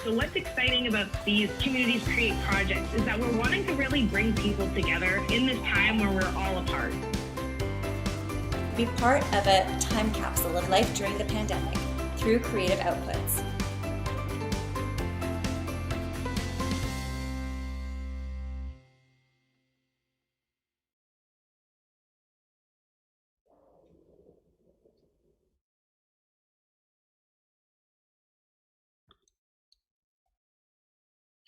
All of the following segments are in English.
So what's exciting about these Communities Create projects is that we're wanting to really bring people together in this time where we're all apart. Be part of a time capsule of life during the pandemic through creative outputs.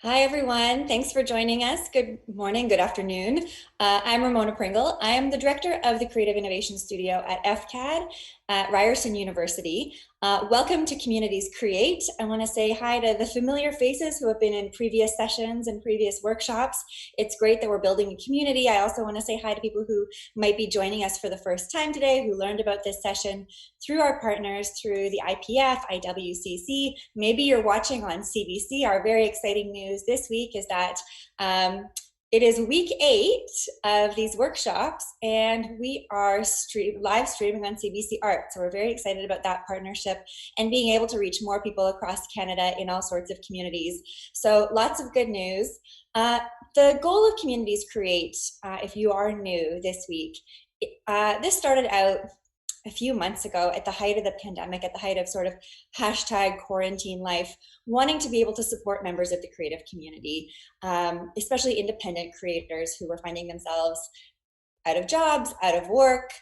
Hi, everyone. Thanks for joining us. Good morning, good afternoon. I'm Ramona Pringle. I am the director of the Creative Innovation Studio at FCAD at Ryerson University. Welcome to Communities Create. I want to say hi to the familiar faces who have been in previous sessions and previous workshops. It's great that we're building a community. I also want to say hi to people who might be joining us for the first time today, who learned about this session through our partners, through the IPF, IWCC. Maybe you're watching on CBC. Our very exciting news this week is that it is week 8 of these workshops, and we are live streaming on CBC Art. So we're very excited about that partnership and being able to reach more people across Canada in all sorts of communities. So lots of good news. The goal of Communities Create, if you are new this week, this started out a few months ago at the height of the pandemic, at the height of sort of hashtag quarantine life, wanting to be able to support members of the creative community, especially independent creators who were finding themselves out of jobs, out of work.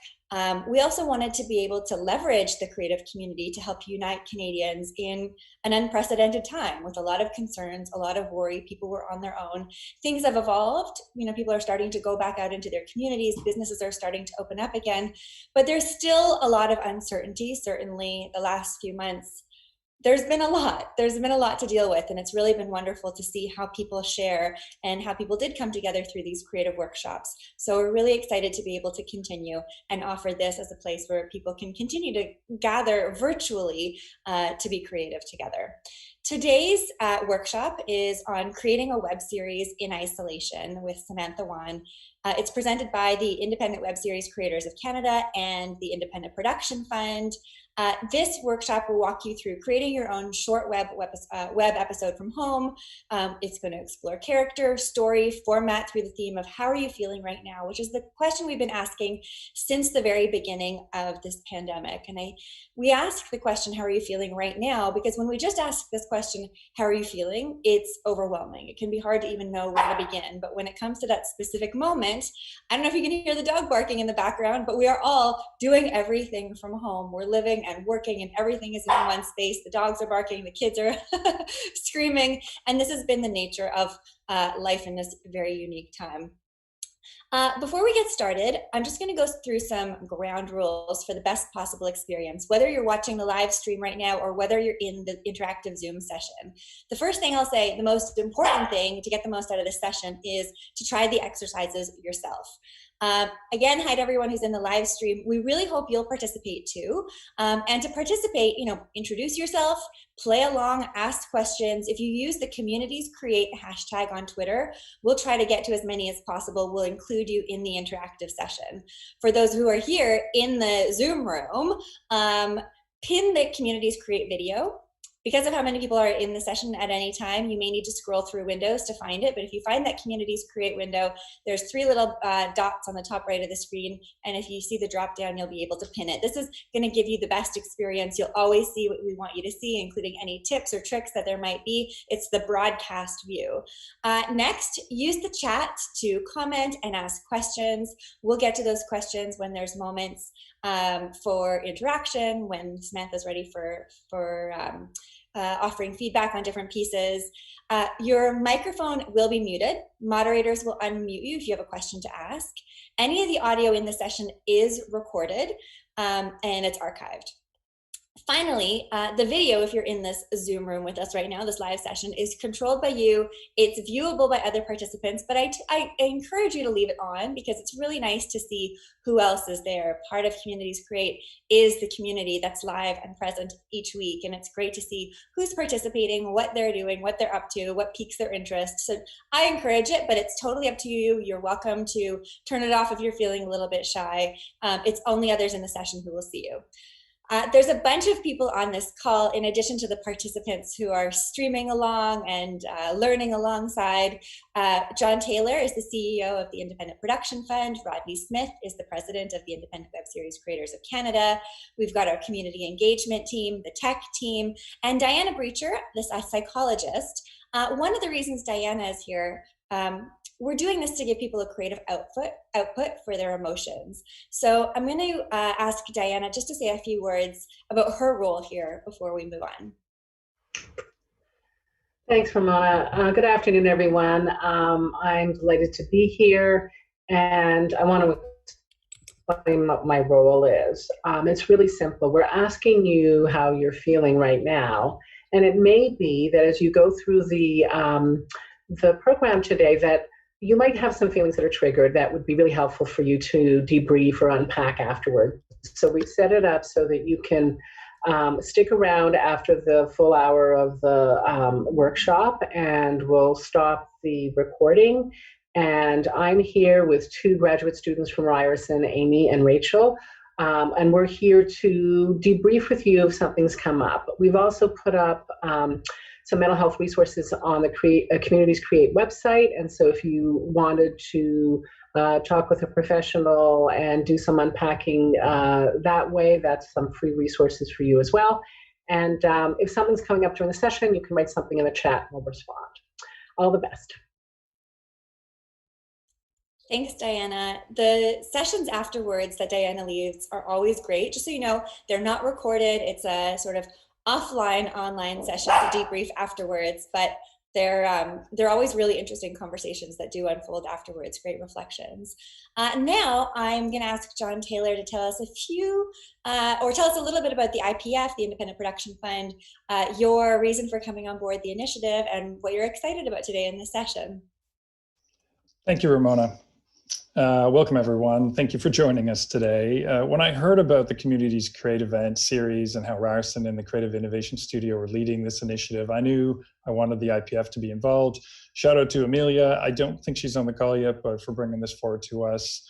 We also wanted to be able to leverage the creative community to help unite Canadians in an unprecedented time with a lot of concerns, a lot of worry. People were on their own. Things have evolved. You know, people are starting to go back out into their communities. Businesses are starting to open up again, but there's still a lot of uncertainty. Certainly the last few months, there's been a lot to deal with, and it's really been wonderful to see how people share and how people did come together through these creative workshops. So we're really excited to be able to continue and offer this as a place where people can continue to gather virtually to be creative together. Today's workshop is on creating a web series in isolation with Samantha Wan. It's presented by the Independent Web Series Creators of Canada and the Independent Production Fund. This workshop will walk you through creating your own short web episode from home. It's going to explore character, story, format through the theme of how are you feeling right now, which is the question we've been asking since the very beginning of this pandemic. And we ask the question, how are you feeling right now? Because when we just ask this question, how are you feeling? It's overwhelming. It can be hard to even know where to begin. But when it comes to that specific moment, I don't know if you can hear the dog barking in the background, but we are all doing everything from home. We're living and working, and everything is in one space. The dogs are barking, the kids are screaming, and this has been the nature of life in this very unique time. Before we get started, I'm just going to go through some ground rules for the best possible experience, whether you're watching the live stream right now or whether you're in the interactive Zoom session. The first thing I'll say, the most important thing to get the most out of this session is to try the exercises yourself. Again, hi to everyone who's in the live stream. We really hope you'll participate too. And to participate, introduce yourself, play along, ask questions. If you use the Communities Create hashtag on Twitter, we'll try to get to as many as possible. We'll include you in the interactive session. For those who are here in the Zoom room, pin the Communities Create video. Because of how many people are in the session at any time, you may need to scroll through windows to find it. But if you find that Communities Create window, there's 3 little dots on the top right of the screen. And if you see the drop down, you'll be able to pin it. This is going to give you the best experience. You'll always see what we want you to see, including any tips or tricks that there might be. It's the broadcast view. Next, use the chat to comment and ask questions. We'll get to those questions when there's moments for interaction, when Samantha's ready for offering feedback on different pieces. Your microphone will be muted. Moderators will unmute you if you have a question to ask. Any of the audio in the session is recorded and it's archived. Finally, the video, if you're in this Zoom room with us right now, this live session, is controlled by you. It's viewable by other participants, but I encourage you to leave it on because it's really nice to see who else is there. Part of Communities Create is the community that's live and present each week, and it's great to see who's participating, what they're doing, what they're up to, what piques their interest. So I encourage it, but it's totally up to you. You're welcome to turn it off if you're feeling a little bit shy. It's only others in the session who will see you. There's a bunch of people on this call, in addition to the participants who are streaming along and learning alongside. John Taylor is the CEO of the Independent Production Fund. Rodney Smith is the president of the Independent Web Series Creators of Canada. We've got our community engagement team, the tech team, and Diana Breacher, a psychologist. One of the reasons Diana is here, we're doing this to give people a creative output for their emotions. So I'm going to ask Diana just to say a few words about her role here before we move on. Thanks, Ramona. Good afternoon, everyone. I'm delighted to be here, and I want to explain what my role is. It's really simple. We're asking you how you're feeling right now, and it may be that as you go through the program today that you might have some feelings that are triggered that would be really helpful for you to debrief or unpack afterward. So we've set it up so that you can stick around after the full hour of the workshop, and we'll stop the recording. And I'm here with two graduate students from Ryerson, Amy and Rachel, and we're here to debrief with you if something's come up. We've also put up some mental health resources on the Communities Create website, and so if you wanted to talk with a professional and do some unpacking that way, that's some free resources for you as well. And if something's coming up during the session, you can write something in the chat and we'll respond. All the best. Thanks, Diana. The sessions afterwards that Diana leads are always great. Just so you know, they're not recorded. It's a sort of offline online session to debrief afterwards, but they're always really interesting conversations that do unfold afterwards, great reflections. Now I'm going to ask John Taylor to tell us a few, or tell us a little bit about the IPF, the Independent Production Fund, your reason for coming on board the initiative, and what you're excited about today in this session. Thank you, Ramona. Welcome, everyone. Thank you for joining us today. When I heard about the Communities Create event series and how Ryerson and the Creative Innovation Studio were leading this initiative, I knew I wanted the IPF to be involved. Shout out to Amelia. I don't think she's on the call yet, but for bringing this forward to us.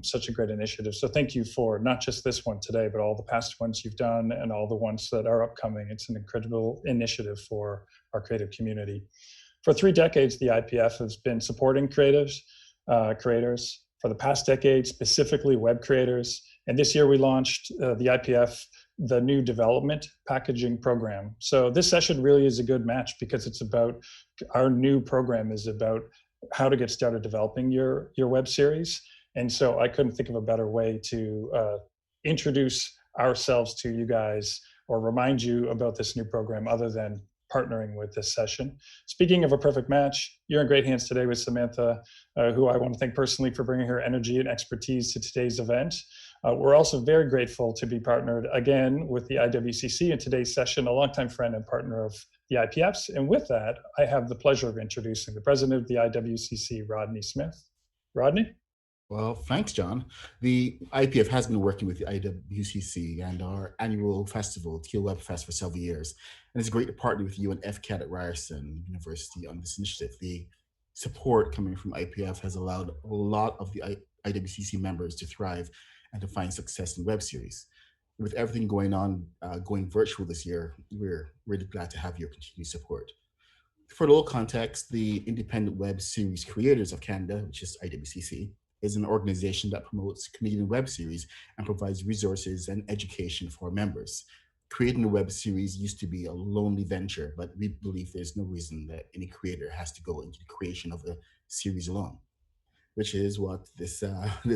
Such a great initiative. So thank you for not just this one today, but all the past ones you've done and all the ones that are upcoming. It's an incredible initiative for our creative community. For 3 decades, the IPF has been supporting creators for the past decade, specifically web creators. And this year we launched the IPF, the new development packaging program. So this session really is a good match because it's about, our new program is about how to get started developing your web series. And so I couldn't think of a better way to introduce ourselves to you guys or remind you about this new program other than partnering with this session. Speaking of a perfect match, you're in great hands today with Samantha, who I want to thank personally for bringing her energy and expertise to today's event. We're also very grateful to be partnered again with the IWCC in today's session, a longtime friend and partner of the IPFs. And with that, I have the pleasure of introducing the president of the IWCC, Rodney Smith. Rodney? Well, thanks, John. The IPF has been working with the IWCC and our annual festival, Teal Web Fest, for several years. And it's great to partner with you and FCAT at Ryerson University on this initiative. The support coming from IPF has allowed a lot of the IWCC members to thrive and to find success in web series. With everything going on, going virtual this year, we're really glad to have your continued support. For a little context, the Independent Web Series Creators of Canada, which is IWCC, is an organization that promotes Canadian web series and provides resources and education for members. Creating a web series used to be a lonely venture, but we believe there's no reason that any creator has to go into the creation of a series alone, which is what this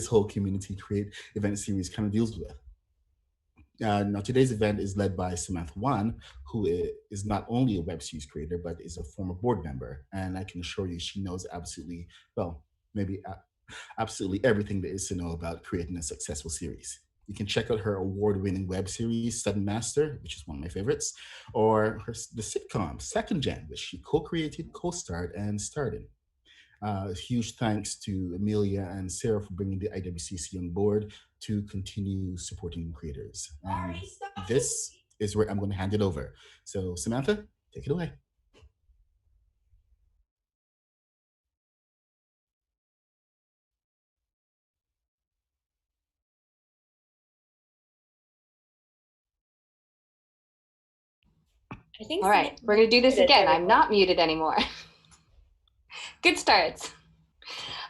whole Community Create event series kind of deals with. Now, today's event is led by Samantha Wan, who is not only a web series creator, but is a former board member. And I can assure you she knows absolutely, well, maybe absolutely everything there is to know about creating a successful series. You can check out her award-winning web series, Sudden Master, which is one of my favorites, or the sitcom, Second Gen, which she co-created, co-starred, and starred in. Huge thanks to Amelia and Sarah for bringing the IWCC on board to continue supporting creators. And this is where I'm going to hand it over. So Samantha, take it away. I think All right, Samantha we're going to do this muted. again. There we I'm go. not muted anymore. Good starts.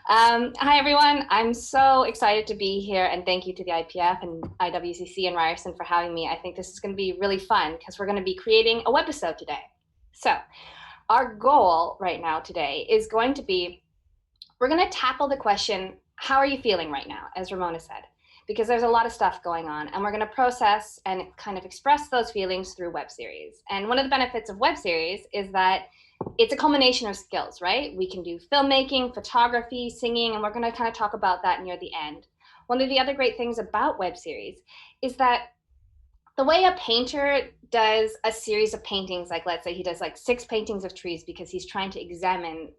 Hi, everyone. I'm so excited to be here, and thank you to the IPF and IWCC and Ryerson for having me. I think this is going to be really fun because we're going to be creating a webisode today. So our goal right now today is going to be, we're going to tackle the question, how are you feeling right now, as Ramona said? Because there's a lot of stuff going on, and we're going to process and kind of express those feelings through web series. And one of the benefits of web series is that it's a culmination of skills, right? We can do filmmaking, photography, singing, and we're going to kind of talk about that near the end. One of the other great things about web series is that the way a painter does a series of paintings, like let's say he does like 6 paintings of trees because he's trying to examine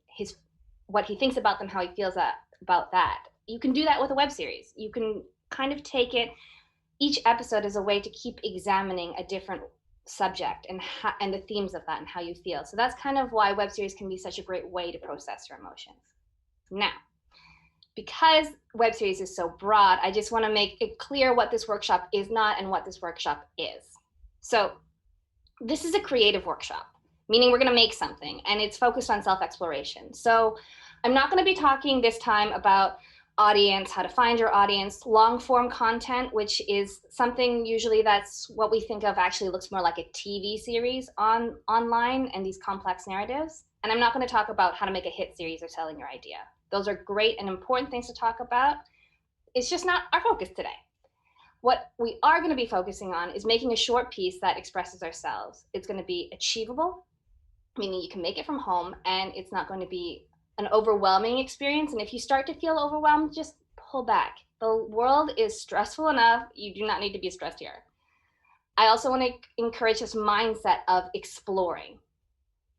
what he thinks about them, how he feels about that. You can do that with a web series. You can kind of take it, each episode is a way to keep examining a different subject and the themes of that and how you feel. So that's kind of why web series can be such a great way to process your emotions. Now, because web series is so broad, I just want to make it clear what this workshop is not and what this workshop is. So this is a creative workshop, meaning we're going to make something, and it's focused on self-exploration. So I'm not going to be talking this time about audience, how to find your audience, long form content, which is something usually that's what we think of actually looks more like a TV series online and these complex narratives. And I'm not going to talk about how to make a hit series or selling your idea. Those are great and important things to talk about. It's just not our focus today. What we are going to be focusing on is making a short piece that expresses ourselves. It's going to be achievable, meaning you can make it from home, and it's not going to be an overwhelming experience. And if you start to feel overwhelmed, just pull back. The world is stressful enough. You do not need to be stressed here. I also want to encourage this mindset of exploring,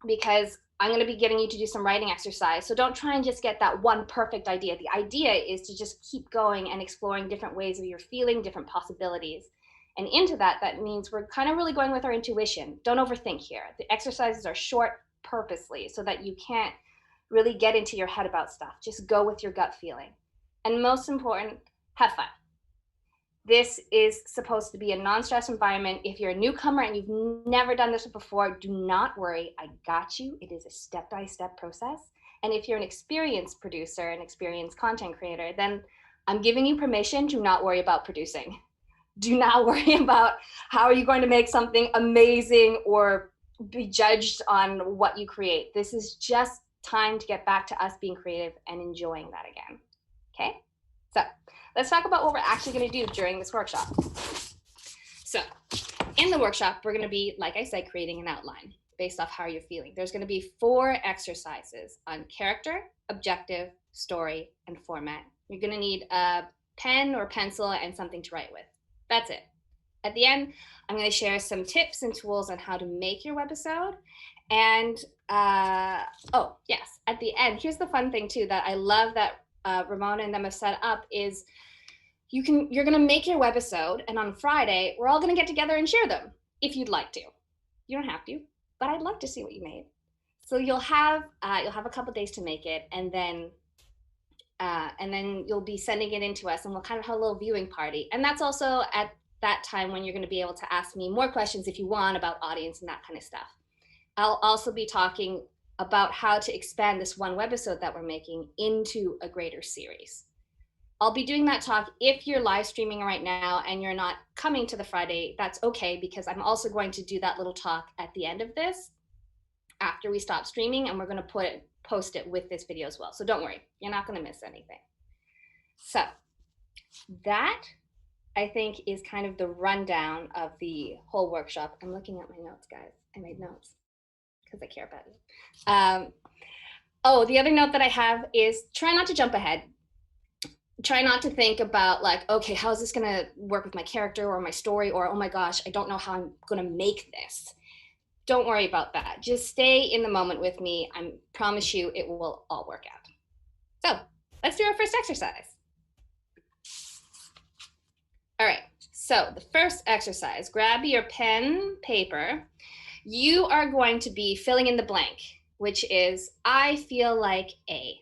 because I'm going to be getting you to do some writing exercise. So don't try and just get that one perfect idea. The idea is to just keep going and exploring different ways of your feeling, different possibilities. And into that means we're kind of really going with our intuition. Don't overthink here. The exercises are short purposely so that you can't really get into your head about stuff. Just go with your gut feeling. And most important, have fun. This is supposed to be a non-stress environment. If you're a newcomer and you've never done this before, do not worry. I got you. It is a step-by-step process. And if you're an experienced producer, an experienced content creator, then I'm giving you permission to not worry about producing. Do not worry about how are you going to make something amazing or be judged on what you create. This is just time to get back to us being creative and enjoying that again. Okay, so let's talk about what we're actually going to do during this workshop. So in the workshop, we're going to be, like I said, creating an outline based off how you're feeling. There's going to be 4 exercises on character, objective, story, and format. You're going to need a pen or pencil and something to write with. That's it. At the end, I'm going to share some tips and tools on how to make your webisode. And oh yes, at the end, here's the fun thing too that I love that Ramona and them have set up is you're gonna make your webisode, and on Friday we're all gonna get together and share them if you'd like to. You don't have to, but I'd love to see what you made. So you'll have a couple days to make it, and then you'll be sending it in to us, and we'll kind of have a little viewing party. And that's also at that time when you're going to be able to ask me more questions if you want about audience and that kind of stuff. I'll also be talking about how to expand this one webisode that we're making into a greater series. I'll be doing that talk. If you're live streaming right now and you're not coming to the Friday, that's okay, because I'm also going to do that little talk at the end of this after we stop streaming, and we're going to post it with this video as well. So don't worry, you're not going to miss anything. So that, I think, is kind of the rundown of the whole workshop. I'm looking at my notes, guys. I made notes because I care about it. Oh, the other note that I have is try not to jump ahead. Try not to think about like, okay, how is this going to work with my character or my story, or, oh my gosh, I don't know how I'm going to make this. Don't worry about that. Just stay in the moment with me. I promise you it will all work out. So let's do our first exercise. All right, so the first exercise, grab your pen, paper. You are going to be filling in the blank, which is, I feel like A,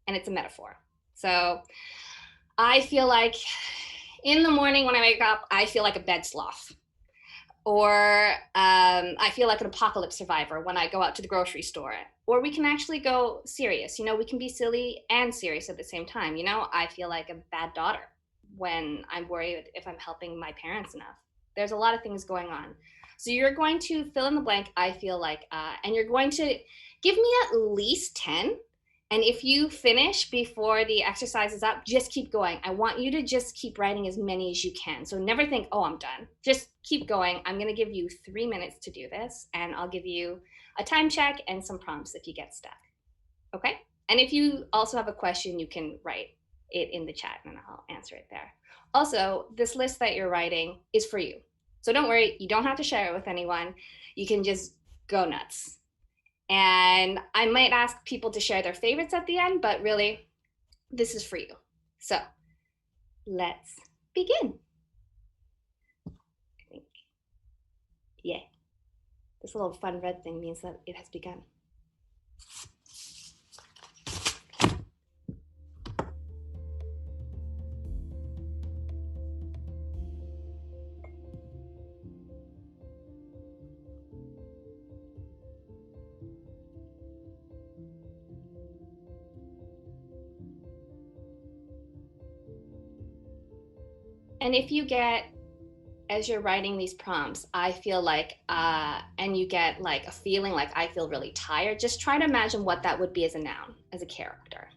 and it's a metaphor. So I feel like in the morning when I wake up, I feel like a bed sloth. Or I feel like an apocalypse survivor when I go out to the grocery store. Or we can actually go serious. You know, we can be silly and serious at the same time. You know, I feel like a bad daughter when I'm worried if I'm helping my parents enough. There's a lot of things going on. So you're going to fill in the blank, I feel like, and you're going to give me at least 10. And if you finish before the exercise is up, just keep going. I want you to just keep writing as many as you can. So never think, oh, I'm done. Just keep going. I'm going to give you 3 minutes to do this, and I'll give you a time check and some prompts if you get stuck. Okay? And if you also have a question, you can write it in the chat and I'll answer it there. Also, this list that you're writing is for you. So don't worry, you don't have to share it with anyone. You can just go nuts. And I might ask people to share their favorites at the end, but really, this is for you. So let's begin. I think, yeah, this little fun red thing means that it has begun. And if you get, as you're writing these prompts, I feel like, and you get like a feeling like I feel really tired, just try to imagine what that would be as a noun, as a character.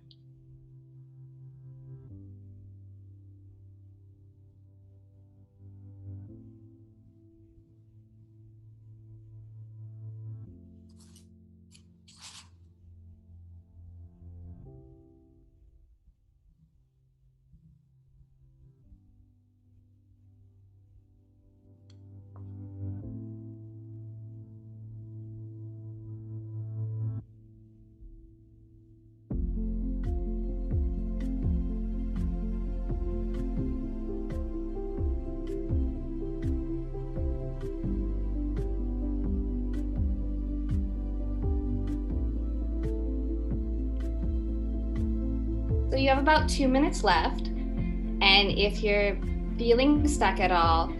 So you have about 2 minutes left. And if you're feeling stuck at all,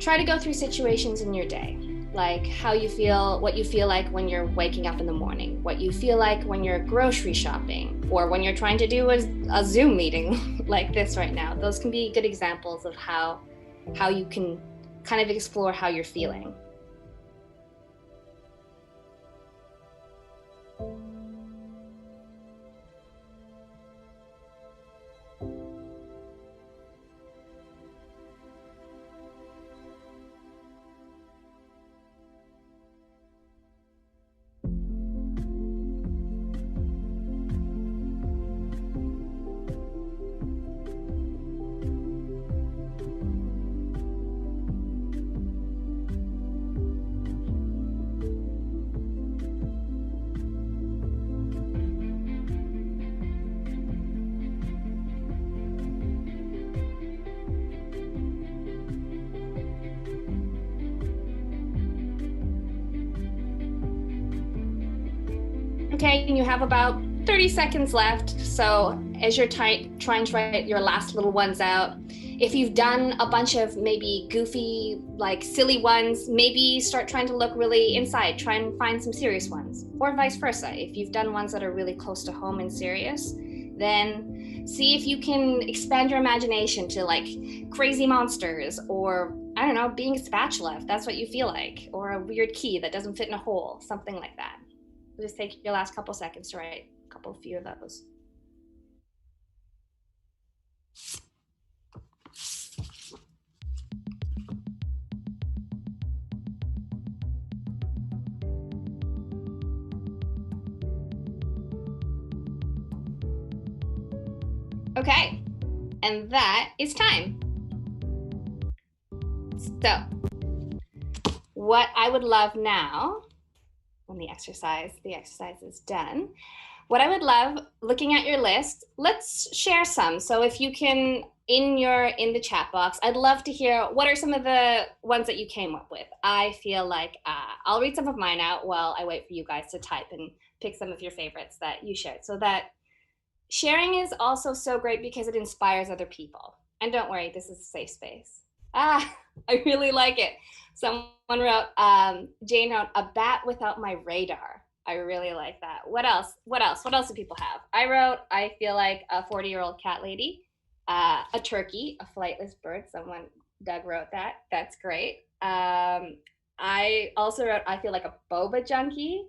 try to go through situations in your day, like how you feel, what you feel like when you're waking up in the morning, what you feel like when you're grocery shopping, or when you're trying to do a Zoom meeting like this right now. Those can be good examples of how you can kind of explore how you're feeling. Okay, and you have about 30 seconds left. So as you're trying to write your last little ones out, if you've done a bunch of maybe goofy, like silly ones, maybe start trying to look really inside, try and find some serious ones, or vice versa. If you've done ones that are really close to home and serious, then see if you can expand your imagination to like crazy monsters, or I don't know, being a spatula, if that's what you feel like, or a weird key that doesn't fit in a hole, something like that. Just take your last couple seconds to write a few of those. Okay, and that is time. So, what I would love now, when the exercise is done, what I would love, looking at your list, let's share some. So if you can, in the chat box, I'd love to hear what are some of the ones that you came up with. I feel like I'll read some of mine out while I wait for you guys to type and pick some of your favorites that you shared. So that sharing is also so great because it inspires other people. And don't worry, this is a safe space. I really like it. Someone wrote, Jane wrote, a bat without my radar. I really like that. What else? What do people have? I wrote, I feel like a 40-year-old cat lady, a turkey, a flightless bird. Doug wrote that. That's great. I also wrote, I feel like a boba junkie.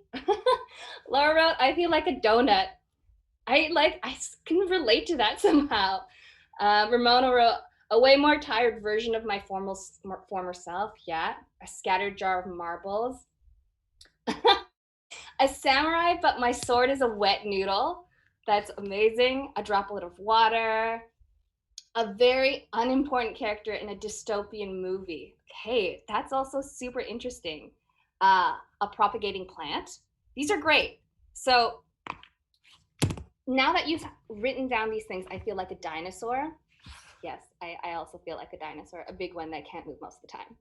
Laura wrote, I feel like a donut. I can relate to that somehow. Ramona wrote, a way more tired version of my former self. Yeah. A scattered jar of marbles. A samurai, but my sword is a wet noodle. That's amazing. A droplet of water. A very unimportant character in a dystopian movie. Okay, that's also super interesting. A propagating plant. These are great. So now that you've written down these things, I feel like a dinosaur. Yes, I also feel like a dinosaur, a big one that can't move most of the time.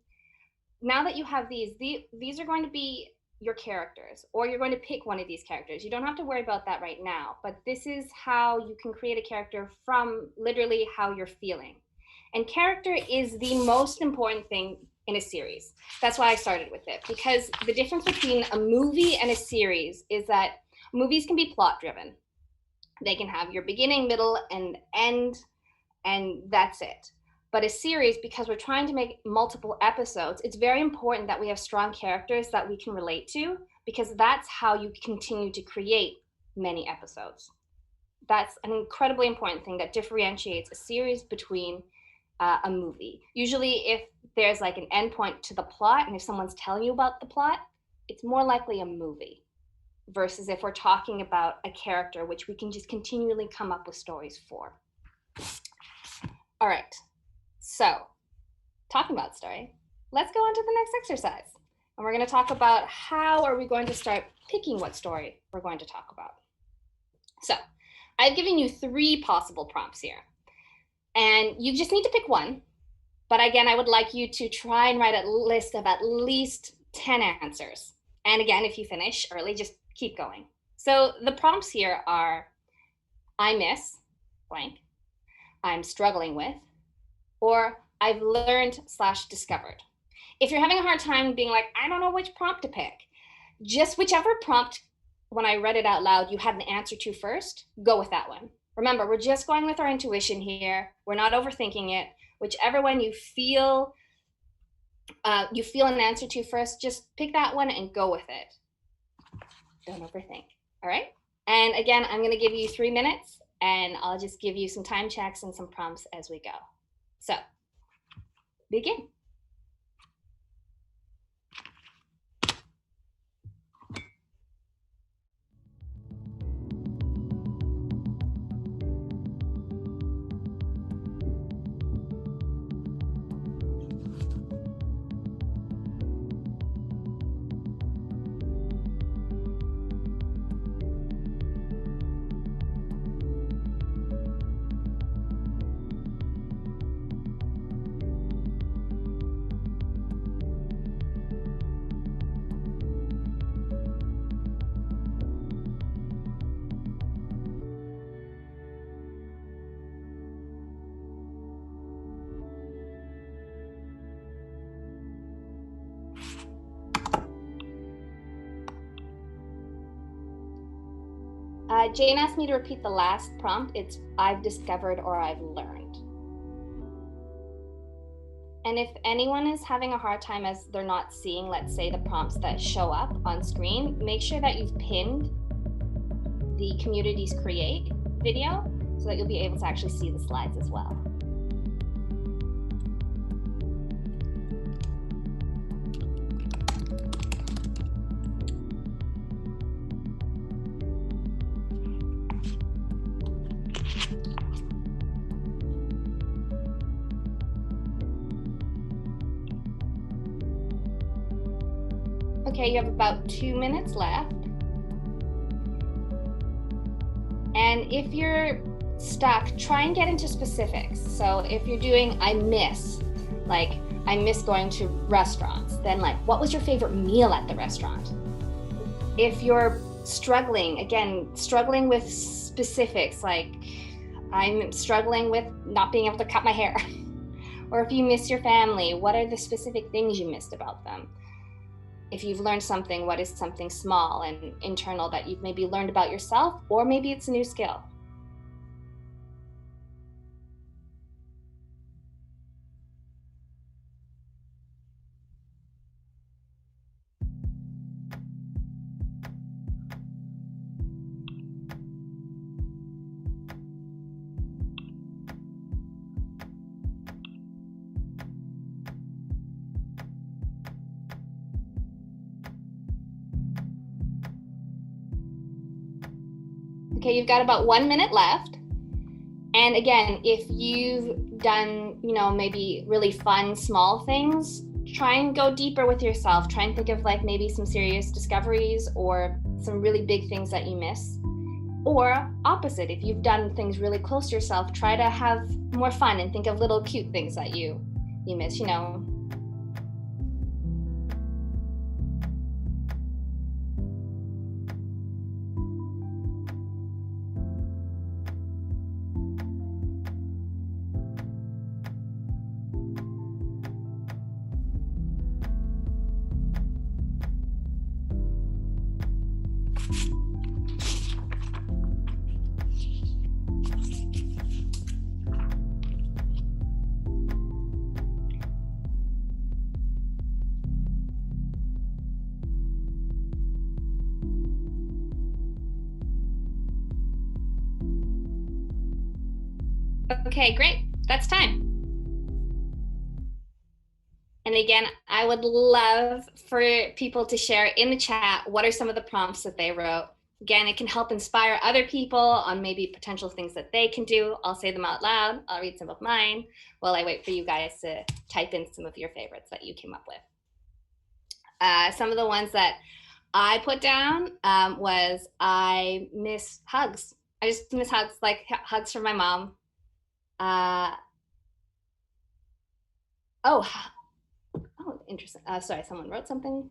Now that you have these are going to be your characters, or you're going to pick one of these characters. You don't have to worry about that right now, but this is how you can create a character from literally how you're feeling. And character is the most important thing in a series. That's why I started with it, because the difference between a movie and a series is that movies can be plot driven. They can have your beginning, middle, and end, and that's it. But a series, because we're trying to make multiple episodes, it's very important that we have strong characters that we can relate to, because that's how you continue to create many episodes. That's an incredibly important thing that differentiates a series between a movie. Usually if there's like an endpoint to the plot, and if someone's telling you about the plot, it's more likely a movie, versus if we're talking about a character, which we can just continually come up with stories for. All right. So, talking about story, let's go on to the next exercise. And we're going to talk about how are we going to start picking what story we're going to talk about. So, I've given you 3 possible prompts here. And you just need to pick one. But again, I would like you to try and write a list of at least 10 answers. And again, if you finish early, just keep going. So, the prompts here are, I miss blank, I'm struggling with, or I've learned/discovered. If you're having a hard time being like, I don't know which prompt to pick, just whichever prompt, when I read it out loud, you had an answer to first, go with that one. Remember, we're just going with our intuition here. We're not overthinking it. Whichever one you feel an answer to first, just pick that one and go with it. Don't overthink, all right? And again, I'm gonna give you 3 minutes, and I'll just give you some time checks and some prompts as we go. So, begin. Jane asked me to repeat the last prompt. It's I've discovered or I've learned. And if anyone is having a hard time as they're not seeing, let's say, the prompts that show up on screen, make sure that you've pinned the Communities Create video so that you'll be able to actually see the slides as well. Okay, you have about 2 minutes left. And if you're stuck, try and get into specifics. So if you're doing I miss, like I miss going to restaurants, then like what was your favorite meal at the restaurant? If you're struggling, again, struggling with specifics, like I'm struggling with not being able to cut my hair. Or if you miss your family, what are the specific things you missed about them? If you've learned something, what is something small and internal that you've maybe learned about yourself, or maybe it's a new skill? Okay, you've got about 1 minute left. And again, if you've done, maybe really fun, small things, try and go deeper with yourself. Try and think of like maybe some serious discoveries or some really big things that you miss. Or opposite, if you've done things really close to yourself, try to have more fun and think of little cute things that you miss, Okay, great. That's time. And again, I would love for people to share in the chat what are some of the prompts that they wrote. Again, it can help inspire other people on maybe potential things that they can do. I'll say them out loud. I'll read some of mine while I wait for you guys to type in some of your favorites that you came up with. Some of the ones that I put down was I miss hugs. I just miss hugs, like hugs from my mom. Oh, interesting. Sorry, someone wrote something.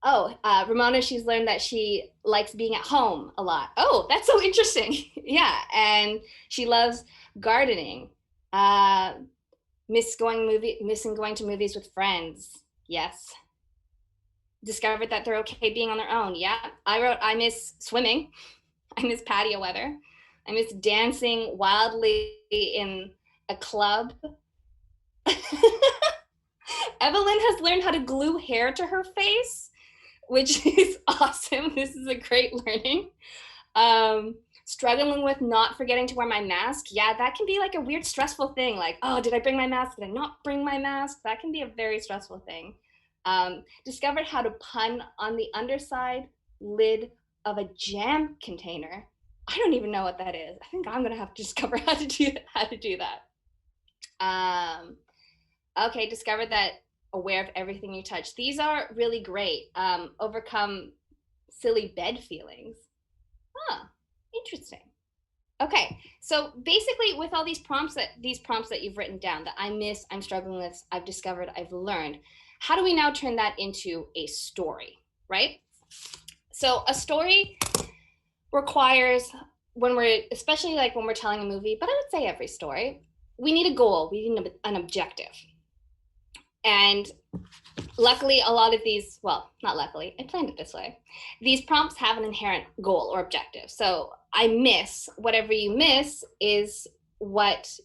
Ramona, she's learned that she likes being at home a lot. Oh, that's so interesting. Yeah, and she loves gardening. Missing going to movies with friends. Yes. Discovered that they're okay being on their own. Yeah. I wrote, I miss swimming. I miss patio weather. I miss dancing wildly in a club. Evelyn has learned how to glue hair to her face, which is awesome. This is a great learning. Struggling with not forgetting to wear my mask. Yeah, that can be like a weird stressful thing. Like, oh, did I bring my mask? Did I not bring my mask? That can be a very stressful thing. Discovered how to pun on the underside lid of a jam container. I don't even know what that is. I think I'm gonna have to discover how to do that. Okay, discovered that aware of everything you touch. These are really great. Overcome silly bed feelings. Huh, interesting. Okay, so basically with all these prompts that you've written down that I miss, I'm struggling with, I've discovered, I've learned, how do we now turn that into a story, right? So a story requires, especially like when we're telling a movie, but I would say every story, we need a goal, we need an objective. And luckily, a lot of these, well, not luckily, I planned it this way. These prompts have an inherent goal or objective. So I miss, whatever you miss is what,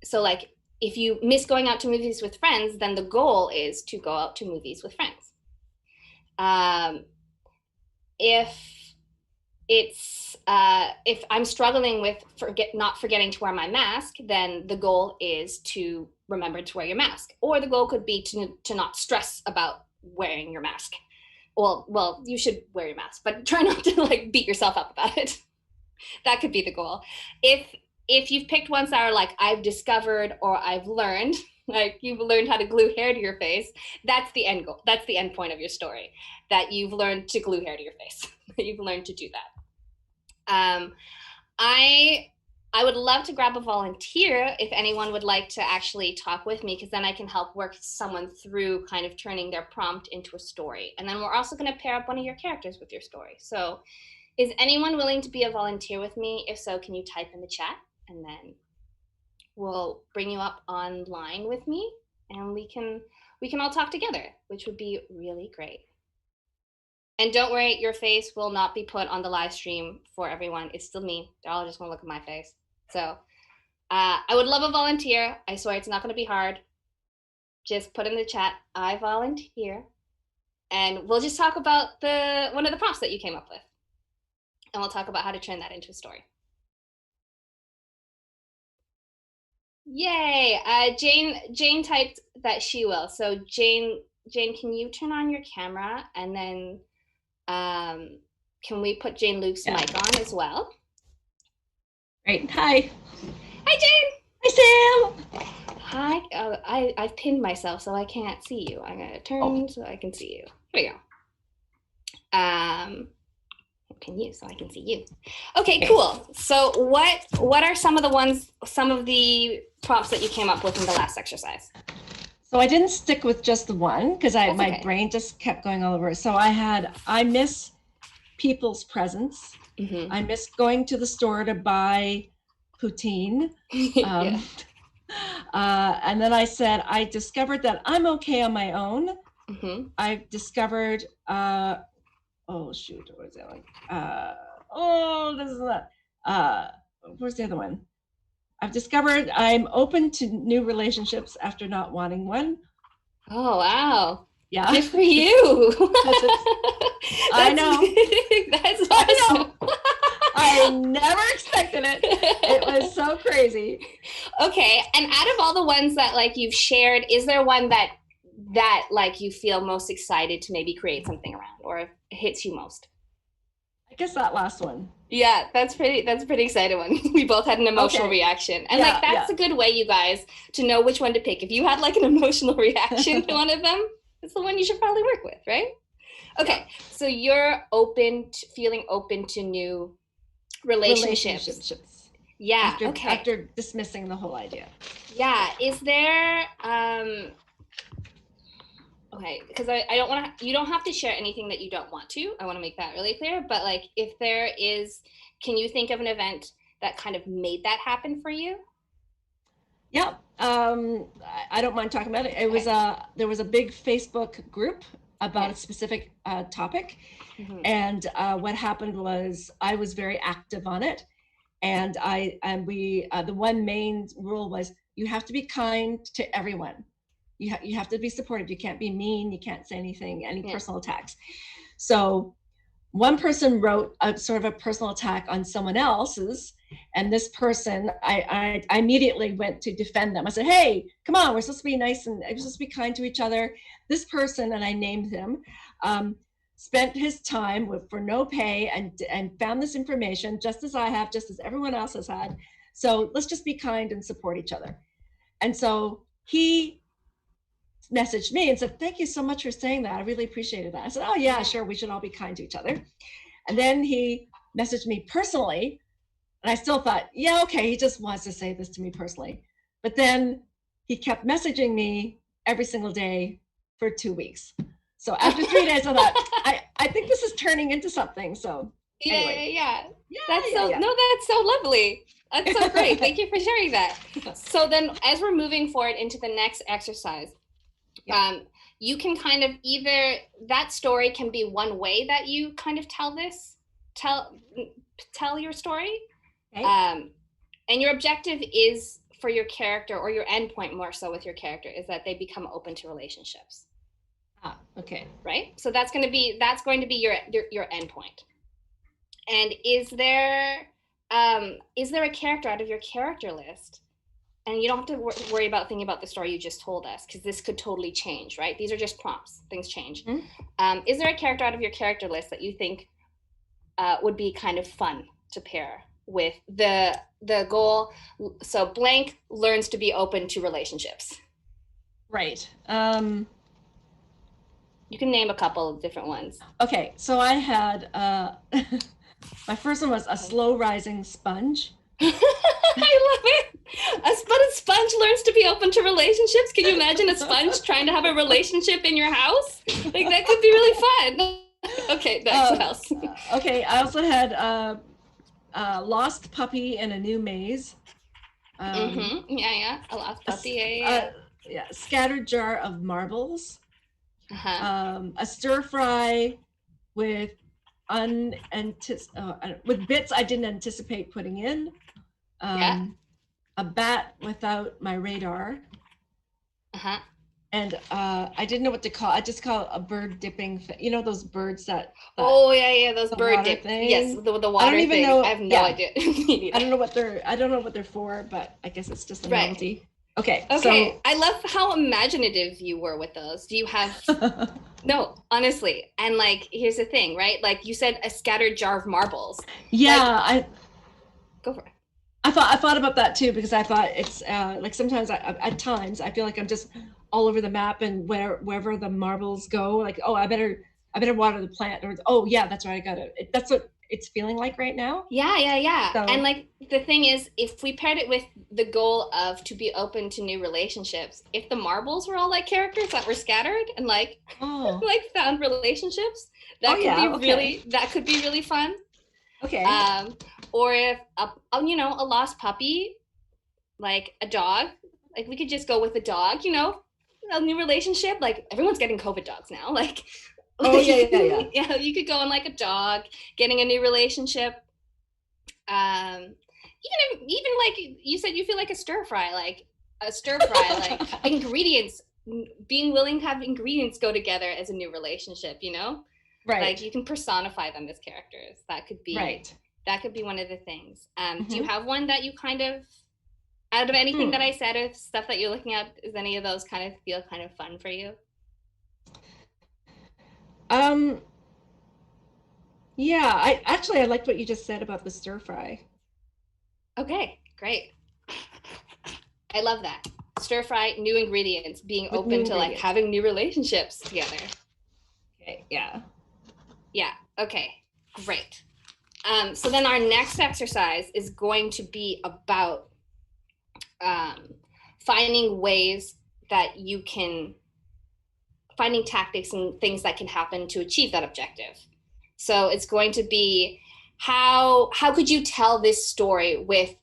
so like if you miss going out to movies with friends, then the goal is to go out to movies with friends. If I'm struggling with not forgetting to wear my mask, then the goal is to remember to wear your mask. Or the goal could be to not stress about wearing your mask. Well, you should wear your mask, but try not to like beat yourself up about it. That could be the goal. If you've picked ones that are like, I've discovered or I've learned, like you've learned how to glue hair to your face, that's the end goal. That's the end point of your story, that you've learned to glue hair to your face. You've learned to do that. I would love to grab a volunteer if anyone would like to actually talk with me, because then I can help work someone through kind of turning their prompt into a story. And then we're also going to pair up one of your characters with your story. So is anyone willing to be a volunteer with me? If so, can you type in the chat? And then will bring you up online with me, and we can all talk together, which would be really great. And don't worry, your face will not be put on the live stream for everyone. It's still me. They're all just gonna look at my face. So I would love a volunteer. I swear it's not gonna be hard. Just put in the chat, I volunteer. And we'll just talk about one of the prompts that you came up with. And we'll talk about how to turn that into a story. Yay, Jane typed that she will. So Jane, can you turn on your camera, and then can we put Jane Luke's mic on as well? Great. Hi. Hi, Jane. Hi, Sam. Hi. I've pinned myself so I can't see you. I'm gonna turn so I can see you. Here we go. Pin you so I can see you. Okay, cool. So what are some of the prompts that you came up with in the last exercise? So I didn't stick with just the one because my brain just kept going all over. So I miss people's presence. Mm-hmm. I miss going to the store to buy poutine. Yeah. And then I said, I discovered that I'm okay on my own. Mm-hmm. I've discovered, oh shoot, what was that like? This is not, where's the other one? I've discovered I'm open to new relationships after not wanting one. Oh, wow. Yeah. Good for you. I know. That's awesome. I never expected it. It was so crazy. Okay, and out of all the ones that like you've shared, is there one that like you feel most excited to maybe create something around, or hits you most? I guess that last one. Yeah, that's a pretty exciting one. We both had an emotional reaction. And like that's a good way, you guys, to know which one to pick. If you had like an emotional reaction to one of them, it's the one you should probably work with, right? Okay, so you're feeling open to new relationships. Yeah, after dismissing the whole idea. Yeah, is there okay, because I don't want to, you don't have to share anything that you don't want to. I want to make that really clear. But like, if there is, can you think of an event that kind of made that happen for you? Yeah, I don't mind talking about it. It was there was a big Facebook group about a specific topic. Mm-hmm. And what happened was I was very active on it. And we the one main rule was you have to be kind to everyone. You have to be supportive. You can't be mean. You can't say anything, any personal attacks. So one person wrote a sort of a personal attack on someone else's, and this person, I immediately went to defend them. I said, hey, come on, we're supposed to be nice and we're supposed to be kind to each other. This person, and I named him, spent his time for no pay and found this information just as I have, just as everyone else has had. So let's just be kind and support each other. And so he messaged me and said, thank you so much for saying that. I really appreciated that. I said, oh yeah, sure. We should all be kind to each other. And then he messaged me personally. And I still thought, yeah, okay, he just wants to say this to me personally. But then he kept messaging me every single day for 2 weeks. So after 3 days, I thought, I think this is turning into something. So anyway. That's so lovely. That's so great. Thank you for sharing that. So then as we're moving forward into the next exercise, you can kind of either, that story can be one way that you kind of tell your story. Okay. And your objective is for your character, or your endpoint more so with your character, is that they become open to relationships. Okay. Right? So that's going to be your endpoint. And is there a character out of your character list? And you don't have to worry about thinking about the story you just told us, because this could totally change, right? These are just prompts. Things change. Mm-hmm. Is there a character out of your character list that you think would be kind of fun to pair with the goal? So blank learns to be open to relationships. Right. You can name a couple of different ones. Okay. So I had, my first one was a slow rising sponge. I love it. A sponge learns to be open to relationships. Can you imagine a sponge trying to have a relationship in your house? Like, that could be really fun. Okay, next, what else? Okay, I also had lost puppy in a new maze. Yeah, a lost puppy. Yeah. Scattered jar of marbles. Uh-huh. A stir fry with with bits I didn't anticipate putting in. Yeah. A bat without my radar. Uh-huh. And I didn't know what to call. I just call it a bird dipping. You know those birds that oh yeah, those bird dip. Thing. Yes, the water I don't even thing. know. I have no idea. I don't know what they're for, but I guess it's just a novelty. Okay. Okay. So I love how imaginative you were with those. Do you have no, honestly. And like here's the thing, right? Like you said a scattered jar of marbles. Yeah, go for it. I thought about that too, because I thought it's like sometimes at times I feel like I'm just all over the map, and wherever the marbles go, like, oh, I better water the plant, or oh yeah, that's right, I got it. That's what it's feeling like right now. Yeah. So, and like the thing is, if we paired it with the goal of to be open to new relationships, if the marbles were all like characters that were scattered and like like found relationships, that could be really fun. Okay. Or if a lost puppy, like a dog, like we could just go with a dog, a new relationship. Like everyone's getting COVID dogs now. Like, yeah. You could go on like a dog, getting a new relationship. Even like you said, you feel like a stir fry, like ingredients, being willing to have ingredients go together as a new relationship. Right. Like you can personify them as characters. That could be right. That could be one of the things. Do you have one that you kind of, out of anything that I said or stuff that you're looking at, is any of those kind of feel kind of fun for you? Yeah, I liked what you just said about the stir fry. Okay, great. I love that. Stir fry, new ingredients, being open to like having new relationships together. Okay, yeah. Yeah, okay, great. So then our next exercise is going to be about finding tactics and things that can happen to achieve that objective. So it's going to be how could you tell this story with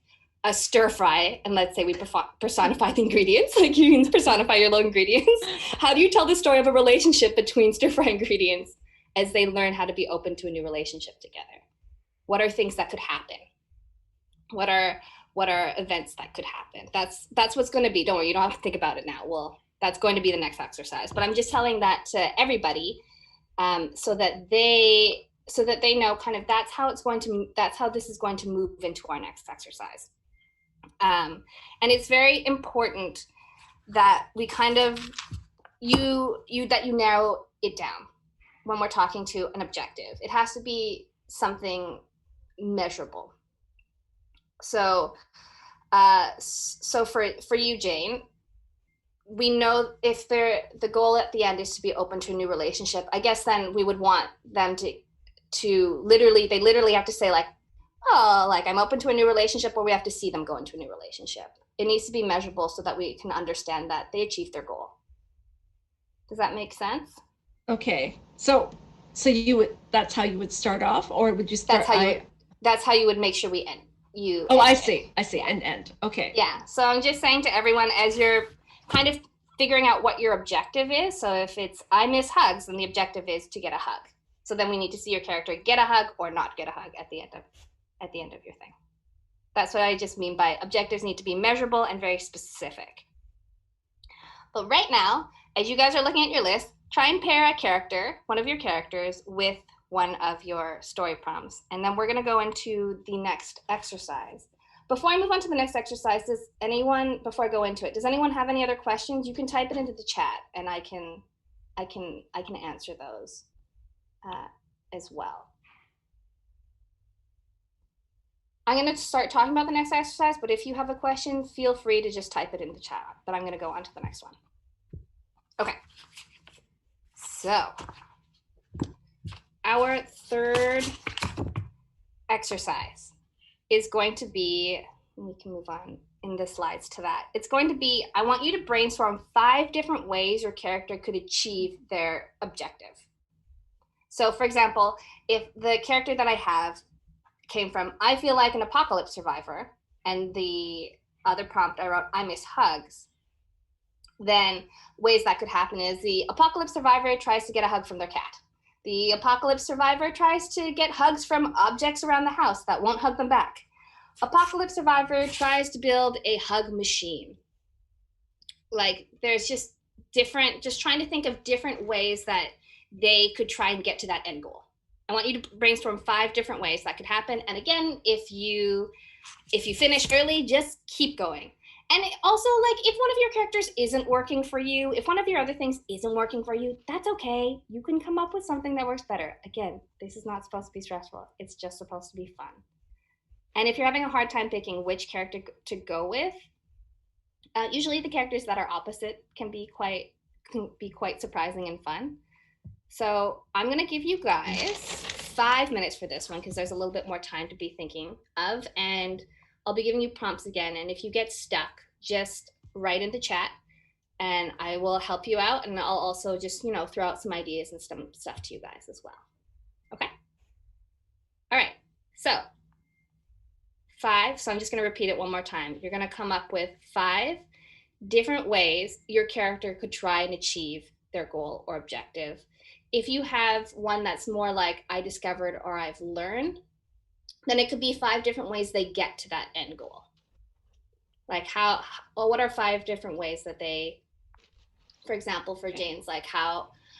a stir fry, and let's say we personify the ingredients, like you can personify your little ingredients. How do you tell the story of a relationship between stir fry ingredients as they learn how to be open to a new relationship together? What are things that could happen? What are events that could happen? That's what's going to be. Don't worry, you don't have to think about it now. Well, that's going to be the next exercise. But I'm just telling that to everybody, so that they know kind of that's how this is going to move into our next exercise. And it's very important that we kind of that you narrow it down when we're talking to an objective. It has to be something measurable. So for you, Jane, we know if the goal at the end is to be open to a new relationship, I guess then we would want them to literally have to say like, oh, like I'm open to a new relationship, or we have to see them go into a new relationship. It needs to be measurable so that we can understand that they achieved their goal. Does that make sense? Okay. So that's how you would start off, or would you start? That's how you would make sure we end. I see. Yeah. And end. Okay. Yeah. So I'm just saying to everyone, as you're kind of figuring out what your objective is. So if it's I miss hugs, then the objective is to get a hug. So then we need to see your character get a hug or not get a hug at the end of your thing. That's what I just mean by objectives need to be measurable and very specific. But right now, as you guys are looking at your list, try and pair one of your characters, with one of your story prompts. And then we're going to go into the next exercise. Before I move on to the next exercise, before I go into it, does anyone have any other questions? You can type it into the chat and I can answer those as well. I'm going to start talking about the next exercise, but if you have a question, feel free to just type it in the chat. But I'm going to go on to the next one. Okay. So our third exercise is going to be, we can move on in the slides to that. It's going to be, I want you to brainstorm 5 different ways your character could achieve their objective. So for example, if the character that I have came from, I feel like an apocalypse survivor, and the other prompt I wrote, I miss hugs, then ways that could happen is the apocalypse survivor tries to get a hug from their cat. The apocalypse survivor tries to get hugs from objects around the house that won't hug them back. Apocalypse survivor tries to build a hug machine. Like, there's just trying to think of different ways that they could try and get to that end goal. I want you to brainstorm 5 different ways that could happen. And again, if you finish early, just keep going. And also, like, if one of your characters isn't working for you, if one of your other things isn't working for you, that's okay. You can come up with something that works better. Again, this is not supposed to be stressful. It's just supposed to be fun. And if you're having a hard time picking which character to go with, usually the characters that are opposite can be quite surprising and fun. So I'm gonna give you guys 5 minutes for this one because there's a little bit more time to be thinking of, and I'll be giving you prompts again. And if you get stuck, just write in the chat and I will help you out. And I'll also just, throw out some ideas and some stuff to you guys as well. Okay. All right. So 5, so I'm just gonna repeat it one more time. You're gonna come up with 5 different ways your character could try and achieve their goal or objective. If you have one that's more like I discovered or I've learned, then it could be 5 different ways they get to that end goal. Like what are 5 different ways that they, for example, for Jane's, like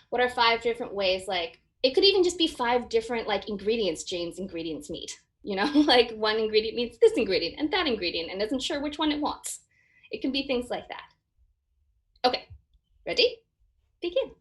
what are 5 different ways, like it could even just be 5 different like ingredients Jane's ingredients meet, like one ingredient meets this ingredient and that ingredient and isn't sure which one it wants. It can be things like that. Okay, ready? Begin.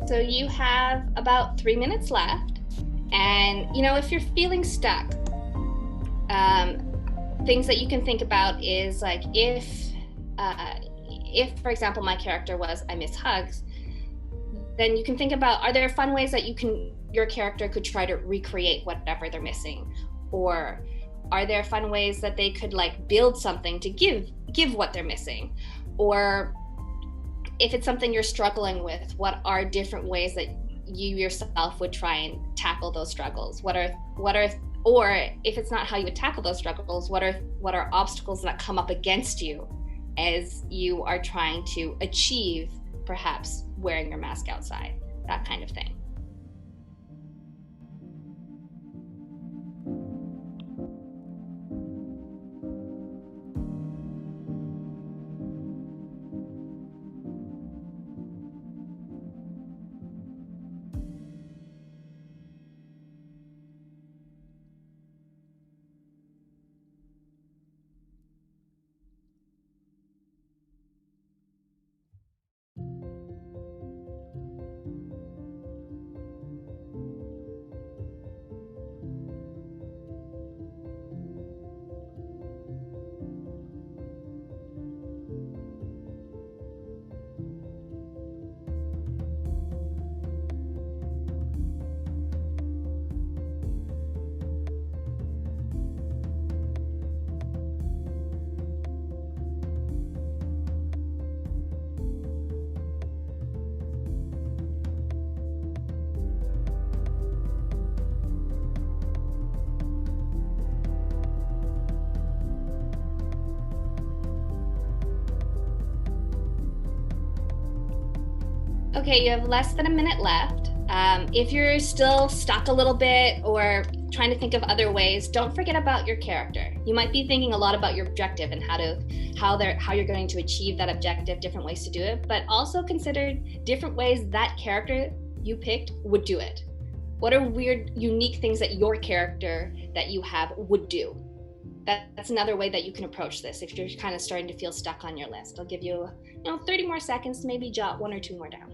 So you have about 3 minutes left. And, if you're feeling stuck, things that you can think about is like, if, for example, my character was, I miss hugs, then you can think about, are there fun ways that your character could try to recreate whatever they're missing? Or are there fun ways that they could like build something to give what they're missing? Or if it's something you're struggling with, what are different ways that you yourself would try and tackle those struggles? Or if it's not how you would tackle those struggles, what are obstacles that come up against you as you are trying to achieve perhaps wearing your mask outside, that kind of thing. Okay, you have less than a minute left. If you're still stuck a little bit or trying to think of other ways, don't forget about your character. You might be thinking a lot about your objective and how you're going to achieve that objective, different ways to do it, but also consider different ways that character you picked would do it. What are weird, unique things that your character that you have would do? That's another way that you can approach this if you're kind of starting to feel stuck on your list. I'll give you, 30 more seconds to maybe jot one or two more down.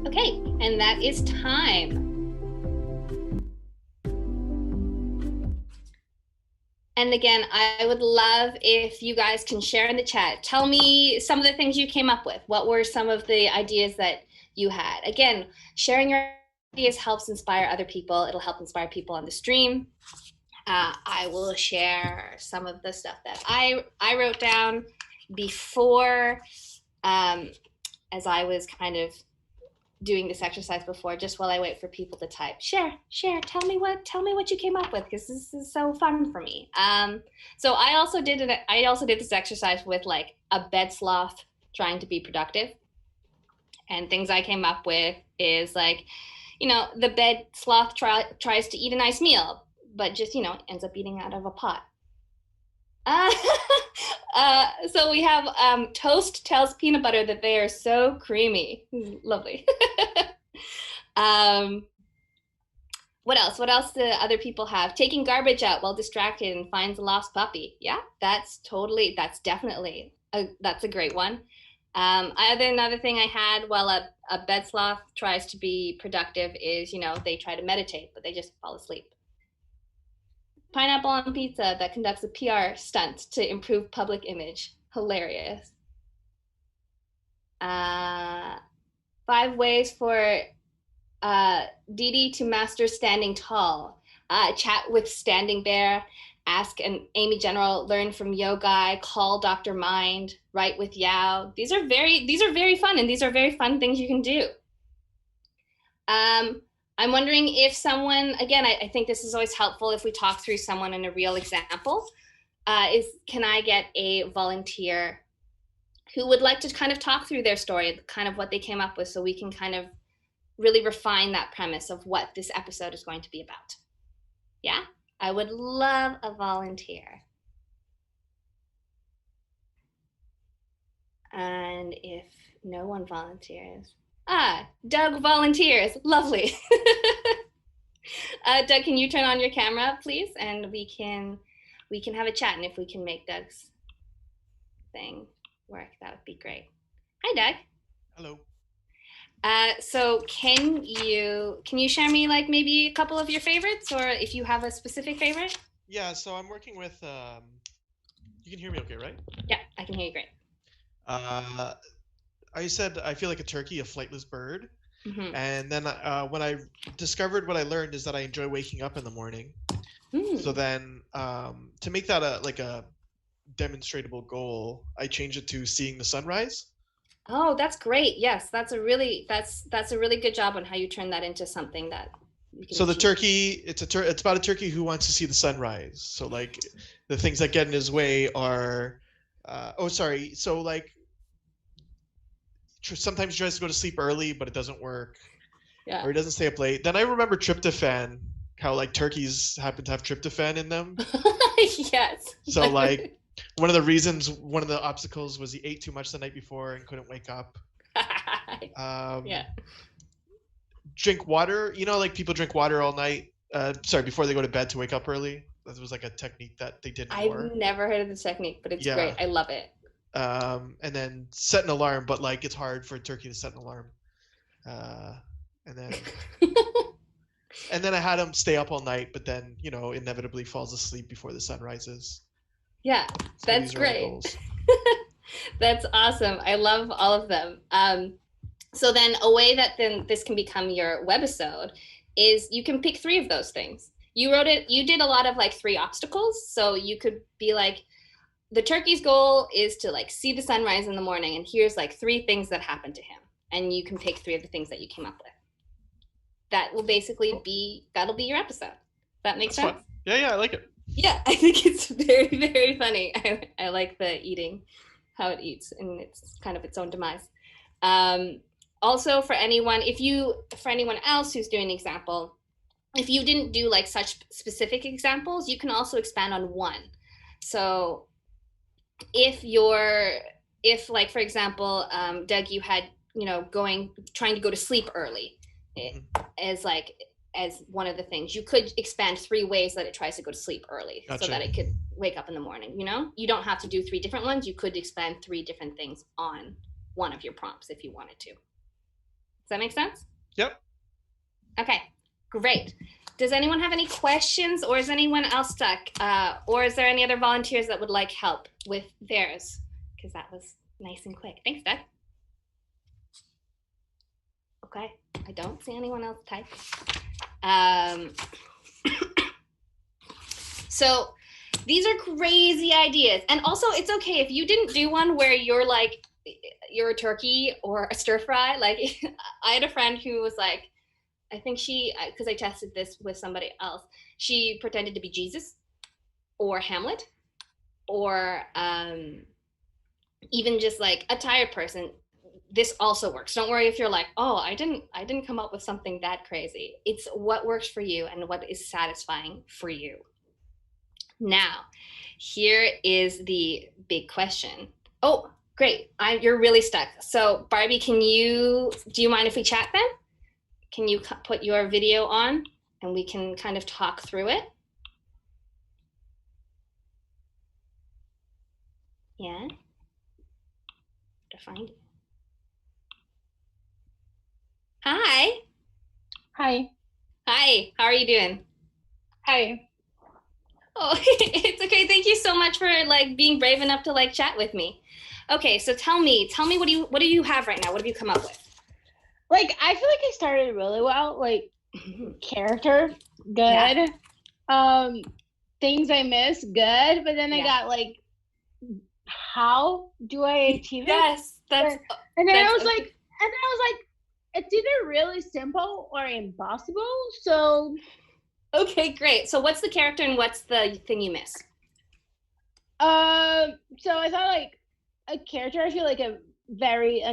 Okay, and that is time. And again, I would love if you guys can share in the chat. Tell me some of the things you came up with. What were some of the ideas that you had? Again, sharing your ideas helps inspire other people. It'll help inspire people on the stream. I will share some of the stuff that I wrote down before, as I was kind of doing this exercise before, just while I wait for people to type. Share, tell me what you came up with, because this is so fun for me. So I also did this exercise with like a bed sloth trying to be productive. And things I came up with is like, the bed sloth tries to eat a nice meal, but just, ends up eating out of a pot. So we have Toast tells peanut butter that they are so creamy. Lovely. What else do other people have? Taking garbage out while distracted and finds a lost puppy. Yeah, that's definitely that's a great one. Another thing I had while a bed sloth tries to be productive is, they try to meditate, but they just fall asleep. Pineapple on pizza that conducts a PR stunt to improve public image. Hilarious. 5 ways for Dee Dee to master standing tall. Chat with Standing Bear. Ask an Amy General. Learn from Yo Guy. Call Dr. Mind. Write with Yao. These are very fun, and these are very fun things you can do. I'm wondering if someone, again, I think this is always helpful if we talk through someone in a real example, can I get a volunteer who would like to kind of talk through their story, kind of what they came up with, so we can kind of really refine that premise of what this episode is going to be about. Yeah, I would love a volunteer. And if no one volunteers, Doug volunteers. Lovely. Doug, can you turn on your camera, please? And we can have a chat. And if we can make Doug's thing work, that would be great. Hi, Doug. Hello. So can you share me like maybe a couple of your favorites, or if you have a specific favorite? Yeah. So I'm working with. You can hear me okay, right? Yeah, I can hear you great. I said I feel like a turkey, a flightless bird. Mm-hmm. And then when I discovered what I learned is that I enjoy waking up in the morning. So then to make that a demonstrable goal, I changed it to seeing the sunrise. Oh, that's great. Yes, that's a really good job on how you turn that into something that you can So the achieve. turkey, it's about a turkey who wants to see the sunrise. So like the things that get in his way are so like sometimes he tries to go to sleep early, but it doesn't work. Yeah. Or he doesn't stay up late. Then I remember tryptophan, how like turkeys happen to have tryptophan in them. Yes. So like one of the obstacles was he ate too much the night before and couldn't wake up. Yeah. Drink water. Like people drink water all night. Before they go to bed to wake up early. That was like a technique that they did more. I've never heard of this technique, but it's Yeah. great. I love it. and then set an alarm, but like it's hard for a turkey to set an alarm. And then and then I had him stay up all night, but then, you know, inevitably falls asleep before the sun rises. Yeah, So that's these are our great. goals. That's awesome. I love all of them. So then a way that then this can become your webisode is you can pick 3 of those things. You wrote it, you did a lot of like 3 obstacles. So you could be like, the turkey's goal is to like see the sunrise in the morning, and here's like 3 things that happened to him. And you can pick 3 of the things that you came up with. That will basically be, that'll be your episode. That makes sense? Fun. Yeah, I like it. Yeah, I think it's very, very funny. I like the eating, how it eats, and it's kind of its own demise. Also, for anyone else who's doing an example, if you didn't do like such specific examples, you can also expand on one. So if like, for example, Doug, you had, you know, trying to go to sleep early as one of the things, you could expand 3 ways that it tries to go to sleep early. Gotcha. So that it could wake up in the morning, you know? You don't have to do 3 different ones. You could expand 3 different things on one of your prompts if you wanted to. Does that make sense? Yep. Okay, great. Does anyone have any questions, or is anyone else stuck? Or is there any other volunteers that would like help with theirs? Because that was nice and quick. Thanks, Doug. Okay, I don't see anyone else type. So these are crazy ideas. And also, it's okay if you didn't do one where you're a turkey or a stir fry. Like, I had a friend who was like, I think because I tested this with somebody else, she pretended to be Jesus or Hamlet, or even just like a tired person. This also works. Don't worry if you're like, oh, I didn't come up with something that crazy. It's what works for you and what is satisfying for you. Now, here is the big question. Oh, great. You're really stuck. So Barbie, do you mind if we chat then? Can you put your video on and we can kind of talk through it? Yeah. To find it. Hi. Hi. Hi. How are you doing? Hi. Oh, it's okay. Thank you so much for like being brave enough to like chat with me. Okay, so tell me what do you have right now? What have you come up with? Like, I feel like I started really well. Like, character, good. Yeah. Things I miss, good. But then I got like, how do I achieve it? Yes, and then I was like, it's either really simple or impossible. So. Okay, great. So what's the character and what's the thing you miss? So I thought like a character, I feel like an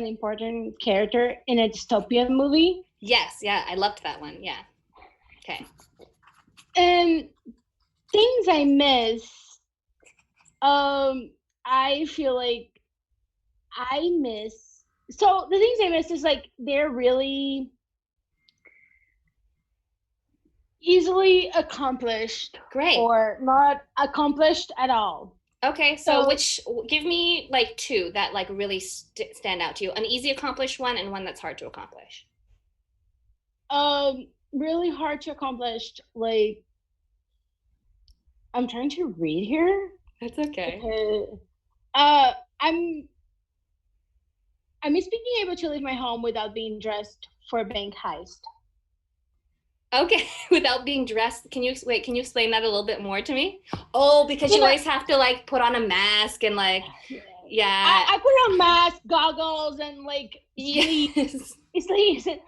important character in a dystopian movie. Yes, yeah, I loved that one. Yeah. Okay. And things I miss, I feel like I miss. So the things I miss is like they're really easily accomplished. Great. Or not accomplished at all. Okay, so give me like 2 that like really stand out to you. An easy accomplished one and one that's hard to accomplish. Really hard to accomplish. Like, I'm trying to read here. That's okay. I miss being able to leave my home without being dressed for a bank heist. Okay, without being dressed. Can you explain that a little bit more to me? Oh, because you always have to like put on a mask and like, yeah. I put on mask, goggles, and like sleeves. It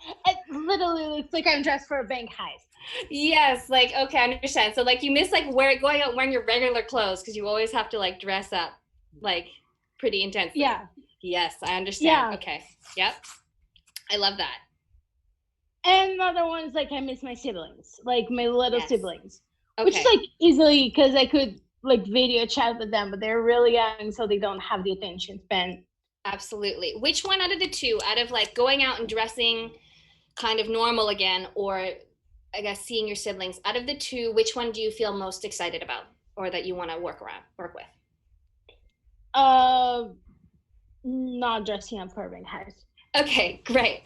literally looks like I'm dressed for a bank heist. Yes, like, okay, I understand. So like you miss like going out wearing your regular clothes because you always have to like dress up like pretty intensely. Yeah. Yes, I understand. Yeah. Okay. Yep. I love that. And another one is like I miss my siblings, like my little siblings, which is Okay. like easily because I could like video chat with them, but they're really young, so they don't have the attention span. Absolutely. Which one out of the 2, out of like going out and dressing kind of normal again, or I guess seeing your siblings, out of the 2, which one do you feel most excited about or that you want to work with? not dressing up for a bank heist. Okay, great.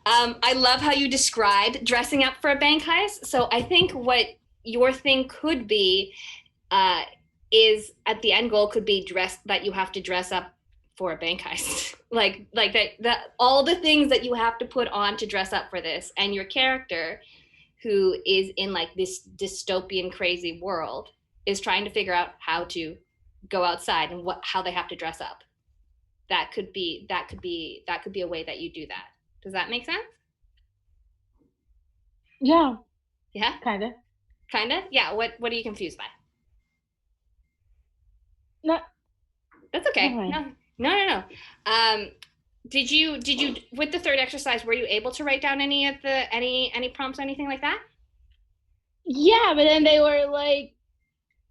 I love how you described dressing up for a bank heist. So I think what your thing could be is at the end goal could be that you have to dress up for a bank heist. like that all the things that you have to put on to dress up for this, and your character, who is in like this dystopian crazy world, is trying to figure out how to go outside and how they have to dress up. That could be a way that you do that. Does that make sense? Yeah. Yeah? Kinda. Kinda? Yeah. What are you confused by? No. That's okay. Okay. No. Did you with the third exercise, were you able to write down any prompts or anything like that? Yeah, but then they were like,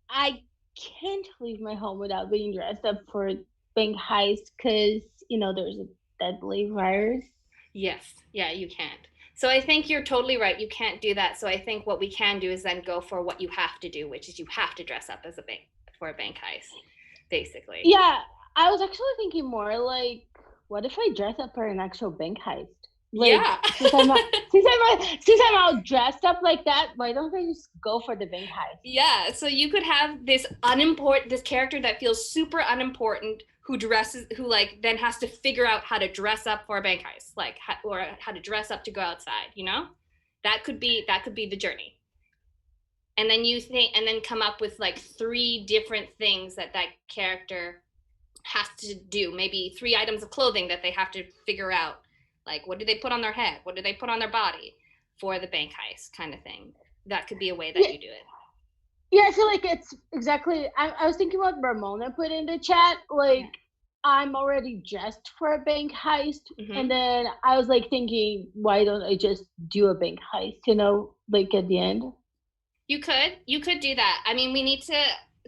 I can't leave my home without being dressed up for a bank heist because, there's a deadly virus. Yes. Yeah, you can't. So I think you're totally right. You can't do that. So I think what we can do is then go for what you have to do, which is you have to dress up as for a bank heist, basically. Yeah, I was actually thinking more like, what if I dress up for an actual bank heist? Like, yeah. since I'm all dressed up like that, why don't I just go for the bank heist? Yeah, so you could have this character that feels super unimportant, who then has to figure out how to dress up for a bank heist, or how to dress up to go outside. That could be the journey. And then and then come up with like 3 different things that character has to do. Maybe 3 items of clothing that they have to figure out. Like, what do they put on their head? What do they put on their body for the bank heist kind of thing? That could be a way that you do it. Yeah, I feel like it's exactly, I was thinking what Ramona put in the chat, like, I'm already dressed for a bank heist, and then I was like thinking, why don't I just do a bank heist, like at the end? You could do that. I mean, we need to,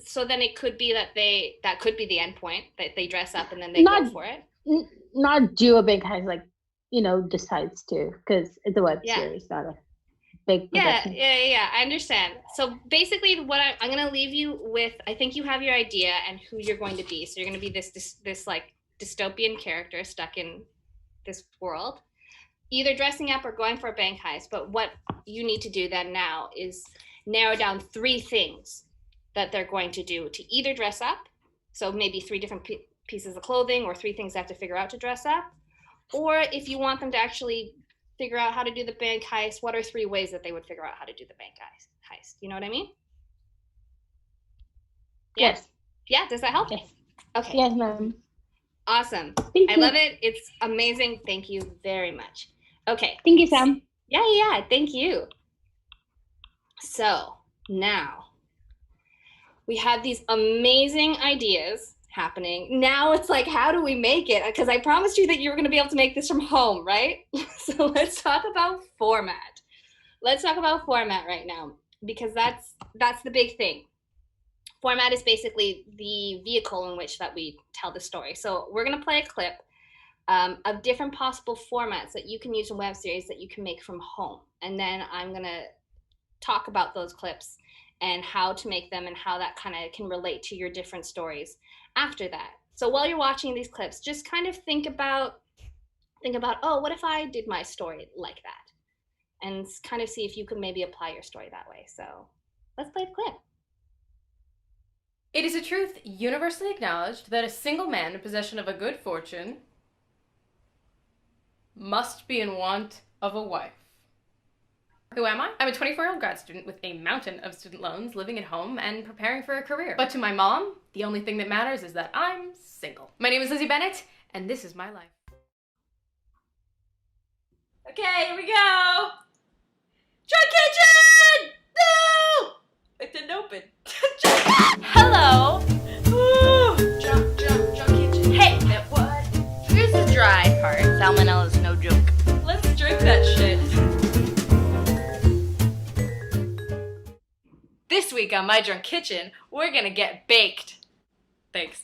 so then it could be that could be the end point, that they dress up and then they go for it. Not do a bank heist, like, decides to, because it's a web series, not a big production. Yeah, I understand. So basically what I'm going to leave you with, I think you have your idea and who you're going to be. So you're going to be this like dystopian character stuck in this world, either dressing up or going for a bank heist. But what you need to do then now is narrow down 3 things that they're going to do to either dress up. So maybe 3 different pieces of clothing, or 3 things they have to figure out to dress up. Or if you want them to actually figure out how to do the bank heist, what are 3 ways that they would figure out how to do the bank heist? You know what I mean? Yes. Yeah, does that help? Yes. Okay. Yes, ma'am. Awesome. Thank I you. love it. It's amazing. Thank you very much. Okay. Thank you, Sam. Yeah, thank you. So now we have these amazing ideas happening. Now it's like, how do we make it? Because I promised you that you were going to be able to make this from home, right? So let's talk about format. Let's talk about format right now, because that's the big thing. Format is basically the vehicle in which that we tell the story. So we're going to play a clip of different possible formats that you can use in web series that you can make from home. And then I'm going to talk about those clips and how to make them and how that kind of can relate to your different stories after that. So while you're watching these clips, just kind of think about, oh, what if I did my story like that? And kind of see if you could maybe apply your story that way. So let's play the clip. It is a truth universally acknowledged that a single man in possession of a good fortune must be in want of a wife. Who am I? I'm a 24-year-old grad student with a mountain of student loans, living at home and preparing for a career. But to my mom, the only thing that matters is that I'm single. My name is Lizzie Bennett, and this is my life. Okay, here we go! Drunk Kitchen! No! It didn't open. Hello! Ooh. Drunk Kitchen. Hey! What? Here's the dry part. Salmonella's no joke. Let's drink that shit. This week on My Drunk Kitchen, we're gonna get baked. Thanks.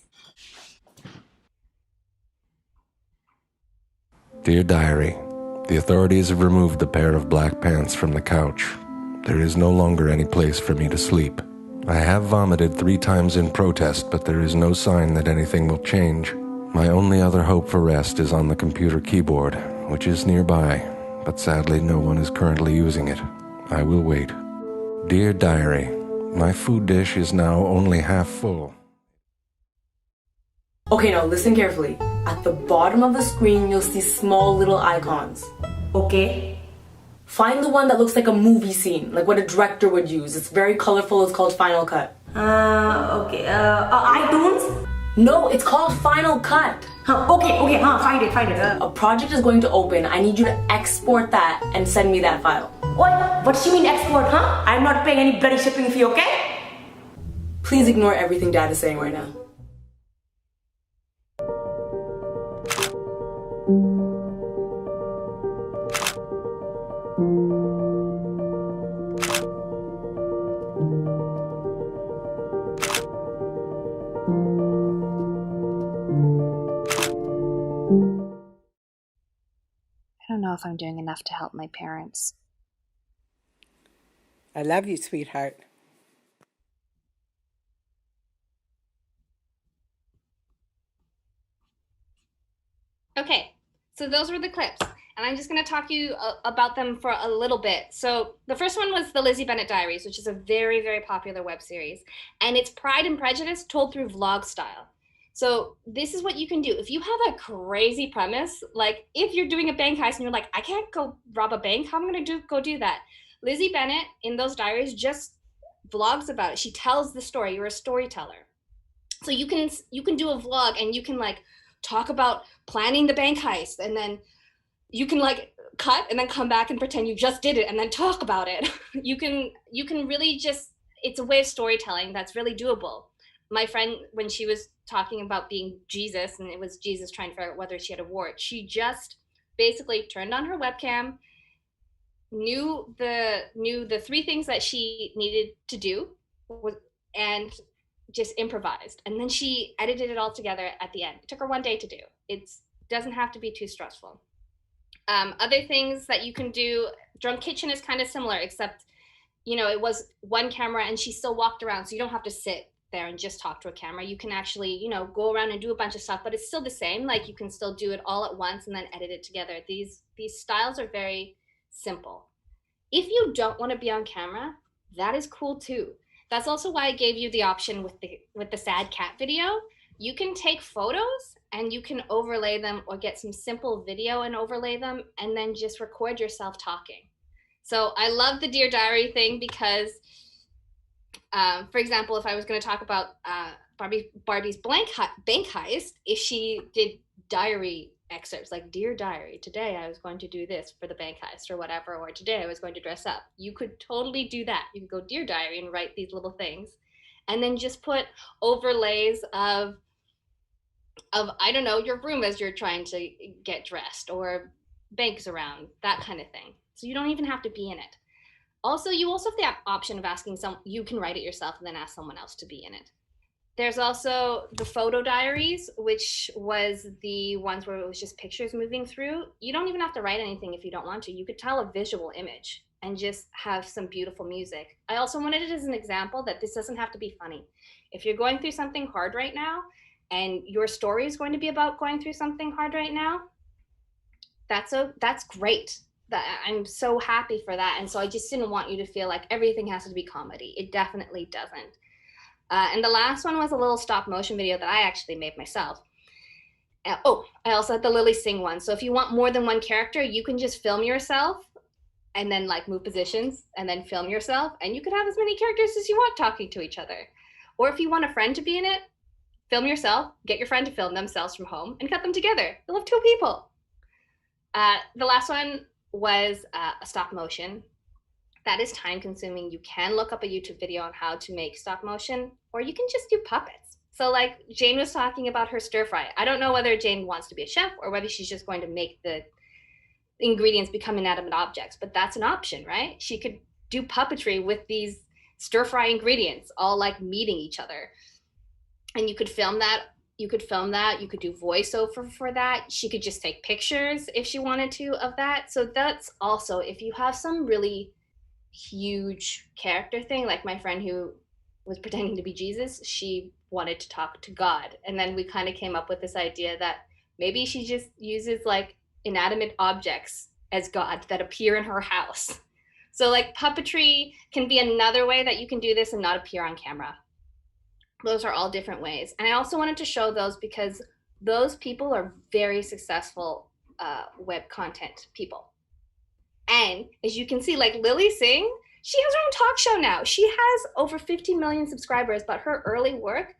Dear Diary, the authorities have removed the pair of black pants from the couch. There is no longer any place for me to sleep. I have vomited 3 times in protest, but there is no sign that anything will change. My only other hope for rest is on the computer keyboard, which is nearby, but sadly no one is currently using it. I will wait. Dear Diary, my food dish is now only half full. Okay, now listen carefully. At the bottom of the screen, you'll see small little icons. Okay? Find the one that looks like a movie scene, like what a director would use. It's very colorful. It's called Final Cut. Okay. iTunes? No, it's called Final Cut. Okay, find it. A project is going to open. I need you to export that and send me that file. What do you mean export, huh? I'm not paying any bloody shipping fee, okay? Please ignore everything Dad is saying right now. I don't know if I'm doing enough to help my parents. I love you, sweetheart. Okay, so those were the clips, and I'm just going to talk to you about them for a little bit. So the first one was the Lizzie Bennet Diaries, which is a very, very popular web series, and it's Pride and Prejudice told through vlog style. So this is what you can do. If you have a crazy premise, like if you're doing a bank heist and you're like, I can't go rob a bank, how am I going to go do that? Lizzie Bennet in those diaries just vlogs about it. She tells the story. You're a storyteller. So you can do a vlog and you can like talk about planning the bank heist, and then you can like cut and then come back and pretend you just did it and then talk about it. You can really just, it's a way of storytelling that's really doable. My friend, when she was talking about being Jesus and it was Jesus trying to figure out whether she had a wart, she just basically turned on her webcam, knew the three things that she needed to do, and just improvised. And then she edited it all together at the end. It took her one day to do. It doesn't have to be too stressful. Other things that you can do, Drunk Kitchen is kind of similar, except, it was one camera and she still walked around. So you don't have to sit there and just talk to a camera. You can actually, go around and do a bunch of stuff, but it's still the same. Like you can still do it all at once and then edit it together. These styles are very simple. If you don't want to be on camera, that is cool too. That's also why I gave you the option with the sad cat video. You can take photos and you can overlay them or get some simple video and overlay them and then just record yourself talking. So I love the Dear Diary thing because, for example, if I was going to talk about Barbie's bank heist, if she did diary excerpts like Dear Diary, today I was going to do this for the bank heist or whatever, or today I was going to dress up. You could totally do that. You could go Dear Diary and write these little things and then just put overlays of I don't know, your room as you're trying to get dressed or banks around, that kind of thing. So you don't even have to be in it. Also, you also have the option of asking you can write it yourself and then ask someone else to be in it. There's also the photo diaries, which was the ones where it was just pictures moving through. You don't even have to write anything if you don't want to. You could tell a visual image and just have some beautiful music. I also wanted it as an example that this doesn't have to be funny. If you're going through something hard right now and your story is going to be about going through something hard right now, that's great. I'm so happy for that. And so I just didn't want you to feel like everything has to be comedy. It definitely doesn't. And the last one was a little stop motion video that I actually made myself. I also had the Lily Sing one. So if you want more than one character, you can just film yourself and then like move positions and then film yourself. And you could have as many characters as you want talking to each other. Or if you want a friend to be in it, film yourself, get your friend to film themselves from home and cut them together. You'll have 2 people. The last one was a stop motion. That is time consuming. You can look up a YouTube video on how to make stop motion, or you can just do puppets. So like Jane was talking about her stir fry. I don't know whether Jane wants to be a chef or whether she's just going to make the ingredients become inanimate objects, but that's an option, right? She could do puppetry with these stir fry ingredients all like meeting each other. And you could film that. You could do voiceover for that. She could just take pictures if she wanted to of that. So that's also, if you have some really huge character thing, like my friend who was pretending to be Jesus, she wanted to talk to God. And then we kind of came up with this idea that maybe she just uses like inanimate objects as God that appear in her house. So like puppetry can be another way that you can do this and not appear on camera. Those are all different ways. And I also wanted to show those because those people are very successful web content people. And as you can see, like Lily Singh, she has her own talk show now. She has over 50 million subscribers, but her early work,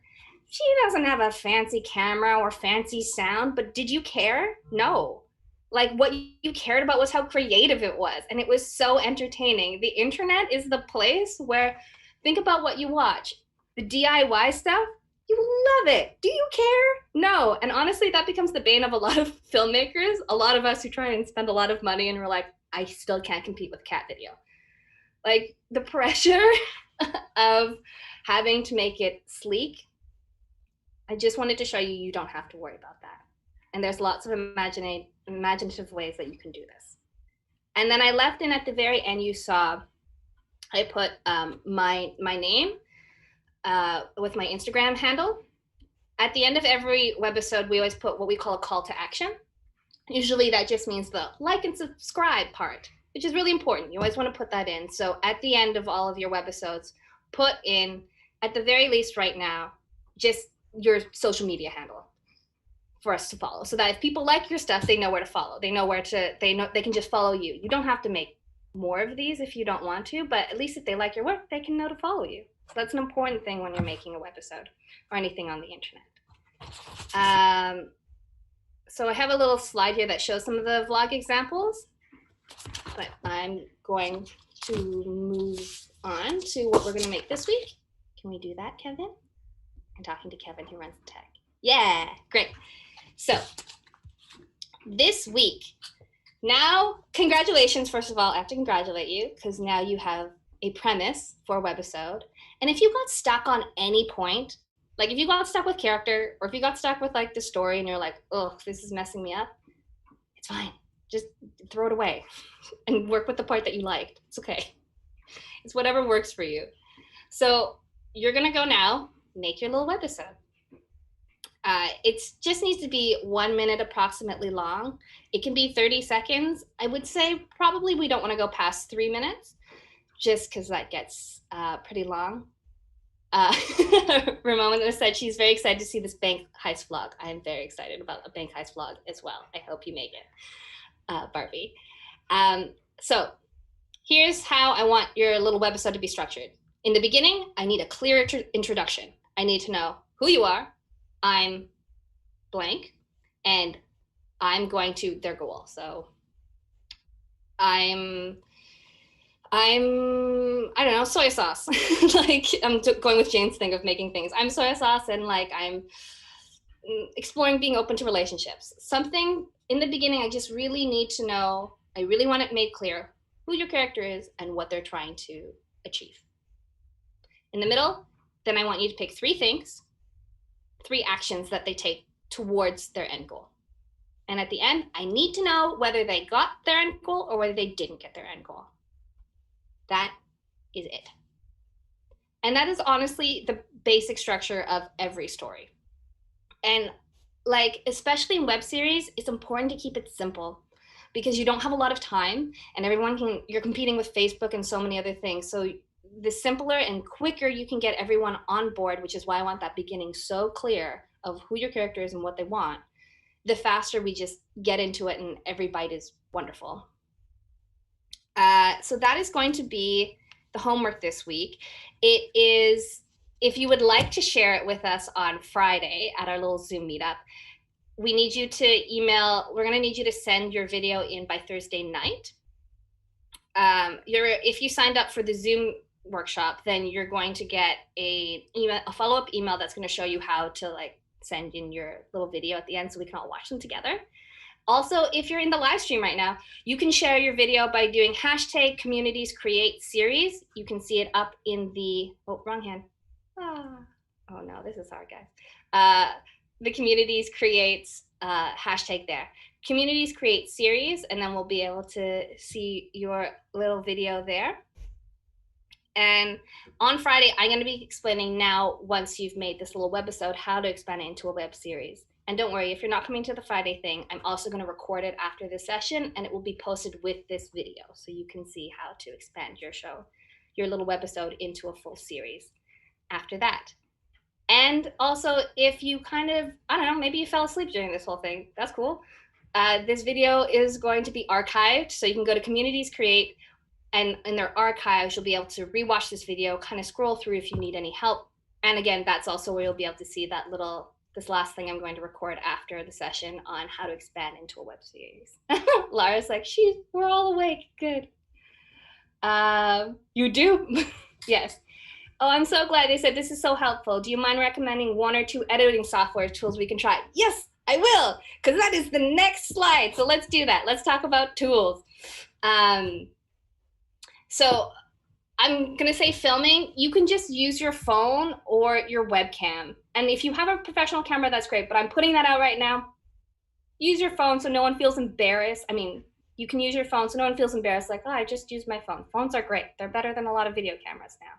she doesn't have a fancy camera or fancy sound, but did you care? No. Like what you cared about was how creative it was. And it was so entertaining. The internet is the place where, think about what you watch. The DIY stuff, you love it. Do you care? No. And honestly, that becomes the bane of a lot of filmmakers. A lot of us who try and spend a lot of money and we're like, I still can't compete with cat video. Like the pressure of having to make it sleek. I just wanted to show you, you don't have to worry about that. And there's lots of imaginative ways that you can do this. And then I left in at the very end, you saw, I put my name with my Instagram handle. At the end of every webisode, we always put what we call a call to action. Usually that just means the like and subscribe part, which is really important. You always want to put that in. So at the end of all of your webisodes, put in, at the very least right now, just your social media handle for us to follow. So that if people like your stuff, they know where to follow. They know where to, they can just follow you. You don't have to make more of these if you don't want to, but at least if they like your work, they can know to follow you. So that's an important thing when you're making a webisode or anything on the internet. So I have a little slide here that shows some of the vlog examples, but I'm going to move on to what we're going to make this week. Can we do that, Kevin? I'm talking to Kevin who runs the tech. Yeah, great. So this week, now, congratulations, first of all, I have to congratulate you because now you have a premise for a webisode. And if you got stuck on any point, like if you got stuck with character or if you got stuck with like the story and you're like, oh, this is messing me up, it's fine. Just throw it away and work with the part that you liked. It's okay. It's whatever works for you. So you're gonna go now, make your little webisode. It just needs to be 1 minute approximately long. It can be 30 seconds. I would say probably we don't want to go past 3 minutes just because that gets pretty long. Ramona said she's very excited to see this bank heist vlog. I am very excited about a bank heist vlog as well. I hope you make it, Barbie. So here's how I want your little webisode to be structured. In the beginning, I need a clear introduction. I need to know who you are. I'm blank, and I'm going to their goal. So I don't know, soy sauce. Like I'm going with Jane's thing of making things. I'm soy sauce and like I'm exploring being open to relationships. Something in the beginning, I just really need to know, I really want it made clear who your character is and what they're trying to achieve. In the middle, then I want you to pick 3 things, 3 actions that they take towards their end goal. And at the end, I need to know whether they got their end goal or whether they didn't get their end goal. That is it. And that is honestly the basic structure of every story. And like, especially in web series, it's important to keep it simple because you don't have a lot of time and you're competing with Facebook and so many other things. So the simpler and quicker you can get everyone on board, which is why I want that beginning so clear of who your character is and what they want, the faster we just get into it and every bite is wonderful. So that is going to be the homework this week. It is, if you would like to share it with us on Friday at our little Zoom meetup, we need you to email, we're gonna need you to send your video in by Thursday night. If you signed up for the Zoom workshop, then you're going to get a follow-up email that's going to show you how to like send in your little video at the end so we can all watch them together. Also, if you're in the live stream right now, you can share your video by doing #CommunitiesCreateSeries. You can see it up in the, oh, wrong hand. Oh no, this is hard, guys. The Communities Creates hashtag there. Communities Create Series, and then we'll be able to see your little video there. And on Friday, I'm going to be explaining now, once you've made this little webisode, how to expand it into a web series. And don't worry, if you're not coming to the Friday thing, I'm also going to record it after this session, and it will be posted with this video, so you can see how to expand your show, your little webisode, into a full series after that. And also, if you kind of, I don't know, maybe you fell asleep during this whole thing, that's cool. This video is going to be archived, so you can go to Communities Create, and in their archives, you'll be able to rewatch this video, kind of scroll through if you need any help. And again, that's also where you'll be able to see that this last thing I'm going to record after the session on how to expand into a web series. Lara's like, we're all awake, good. You do? Yes. Oh, I'm so glad they said this is so helpful. Do you mind recommending 1 or 2 editing software tools we can try? Yes, I will, because that is the next slide. So let's do that. Let's talk about tools. So I'm going to say filming, you can just use your phone or your webcam. And if you have a professional camera, that's great, but I'm putting that out right now. Use your phone so no one feels embarrassed. I mean, you can use your phone so no one feels embarrassed, like, oh, I just used my phone. Phones are great. They're better than a lot of video cameras now.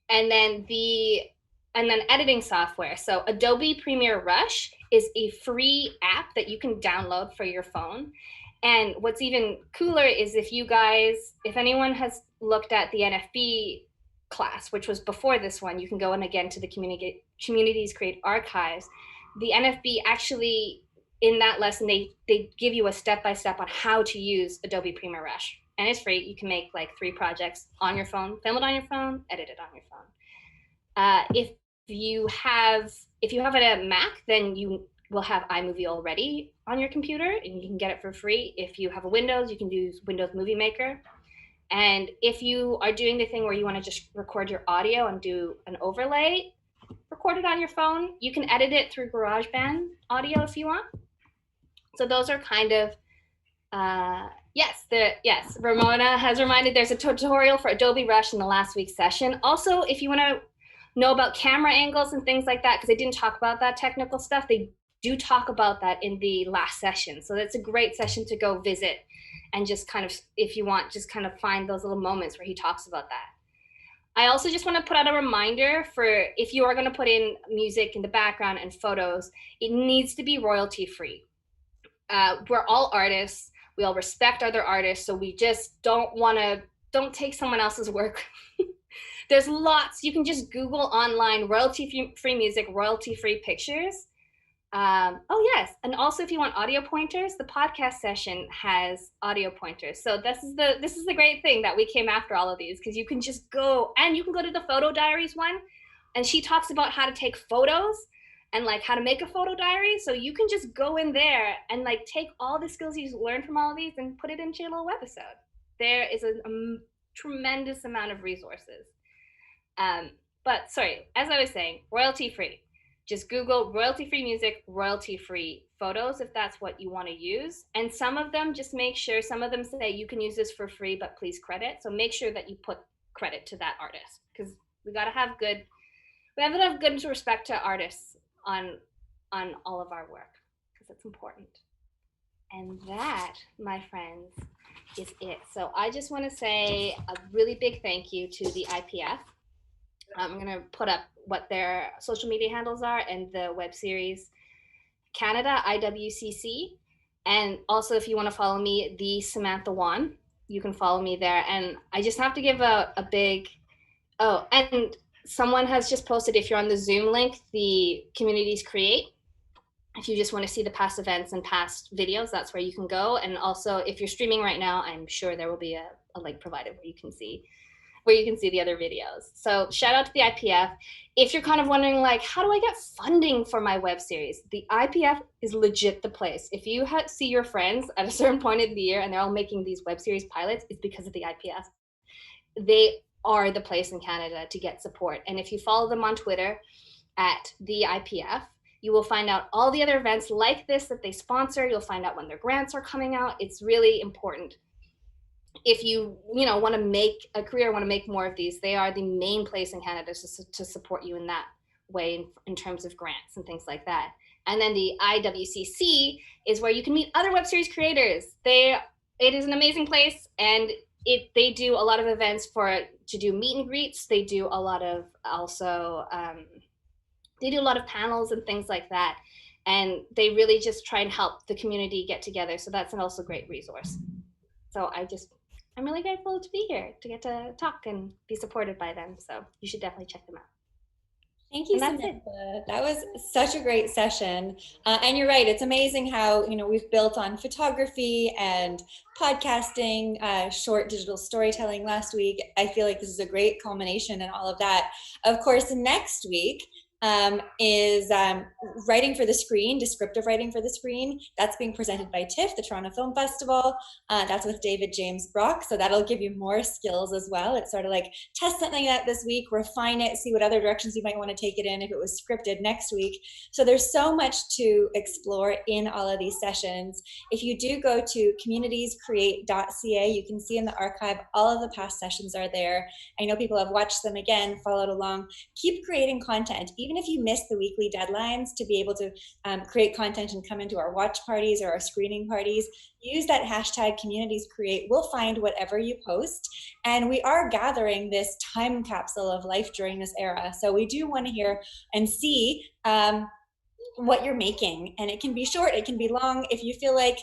And then editing software. So Adobe Premiere Rush is a free app that you can download for your phone. And what's even cooler is if anyone has looked at the NFB class, which was before this one, you can go in again to the Communities Create archives. The NFB actually, in that lesson, they give you a step-by-step on how to use Adobe Premiere Rush. And it's free. You can make like 3 projects on your phone, film it on your phone, edit it on your phone. If you have a Mac, then you will have iMovie already on your computer, and you can get it for free. If you have a Windows, you can use Windows Movie Maker. And if you are doing the thing where you want to just record your audio and do an overlay, record it on your phone. You can edit it through GarageBand audio if you want. So those are kind of, yes, Ramona has reminded there's a tutorial for Adobe Rush in the last week's session. Also, if you want to know about camera angles and things like that, because they didn't talk about that technical stuff, they do talk about that in the last session. So that's a great session to go visit and just kind of, if you want, just kind of find those little moments where he talks about that. I also just want to put out a reminder for if you are going to put in music in the background and photos, it needs to be royalty free. We're all artists. We all respect other artists. So we just don't take someone else's work. There's lots, you can just Google online royalty-free music, royalty-free pictures. Oh yes, and also if you want audio pointers, the podcast session has audio pointers. So this is the great thing that we came after all of these, because you can just go, and you can go to the photo diaries one, and she talks about how to take photos and like how to make a photo diary. So you can just go in there and like take all the skills you've learned from all of these and put it into your little webisode. There is a tremendous amount of resources. But sorry, as I was saying, royalty free. Just Google royalty-free music, royalty-free photos, if that's what you want to use. And some of them, just make sure, some of them say you can use this for free, but please credit. So make sure that you put credit to that artist, because we have to have good respect to artists on all of our work, because it's important. And that, my friends, is it. So I just want to say a really big thank you to the IPF. I'm going to put up what their social media handles are and the web series Canada, IWCC. And also, if you want to follow me, the Samantha Wan, you can follow me there. And I just have to give a big, and someone has just posted, if you're on the Zoom link, the Communities Create. If you just want to see the past events and past videos, that's where you can go. And also, if you're streaming right now, I'm sure there will be a link provided where you can see the other videos. So shout out to the IPF. If you're kind of wondering, like, how do I get funding for my web series? The IPF is legit the place. If you see your friends at a certain point in the year and they're all making these web series pilots, it's because of the IPF. They are the place in Canada to get support. And if you follow them on Twitter at the IPF, you will find out all the other events like this that they sponsor. You'll find out when their grants are coming out. It's really important. If you want to make a career, want to make more of these, they are the main place in Canada to support you in that way in terms of grants and things like that. And then the IWCC is where you can meet other web series creators. It is an amazing place, and they do a lot of events to do meet and greets. They do a lot of they do a lot of panels and things like that. And they really just try and help the community get together. So that's also a great resource. So I'm really grateful to be here, to get to talk and be supported by them. So you should definitely check them out. Thank you, Samantha. That was such a great session. And you're right, it's amazing how, we've built on photography and podcasting, short digital storytelling last week. I feel like this is a great culmination in all of that. Of course, next week, is writing for the screen, descriptive writing for the screen. That's being presented by TIFF, the Toronto Film Festival. That's with David James Brock. So that'll give you more skills as well. It's sort of like test something out this week, refine it, see what other directions you might want to take it in if it was scripted next week. So there's so much to explore in all of these sessions. If you do go to communitiescreate.ca, you can see in the archive all of the past sessions are there. I know people have watched them again, followed along. Keep creating content, even if you miss the weekly deadlines, to be able to create content and come into our watch parties or our screening parties. Use that hashtag #CommunitiesCreate. We'll find whatever you post. And we are gathering this time capsule of life during this era. So we do want to hear and see what you're making. And it can be short, it can be long. If you feel like,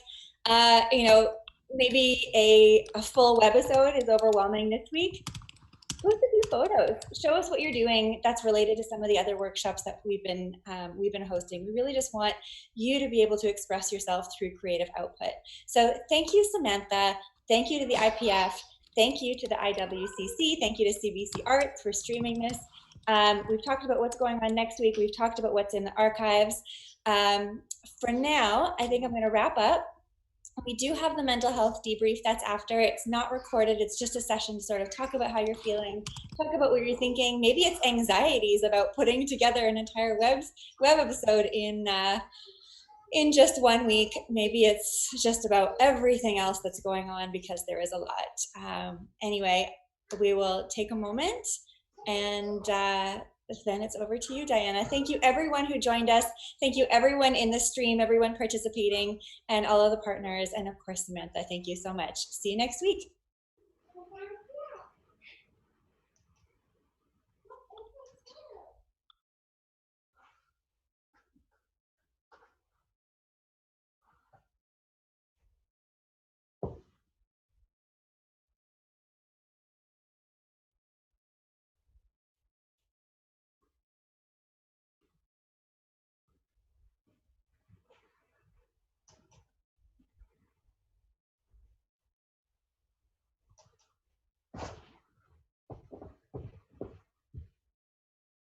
maybe a full webisode is overwhelming this week, post a few photos. Show us what you're doing that's related to some of the other workshops that we've been hosting. We really just want you to be able to express yourself through creative output. So thank you, Samantha. Thank you to the IPF. Thank you to the IWCC. Thank you to CBC Arts for streaming this. We've talked about what's going on next week. We've talked about what's in the archives. For now, I think I'm going to wrap up. We do have the mental health debrief that's after. It's not recorded. It's just a session to sort of talk about how you're feeling, talk about what you're thinking. Maybe it's anxieties about putting together an entire web episode in just 1 week. Maybe it's just about everything else that's going on, because there is a lot. Anyway, we will take a moment, and then it's over to you, Diana. Thank you everyone who joined us. Thank you everyone in the stream, everyone participating, and all of the partners. And of course, Samantha, thank you so much. See you next week.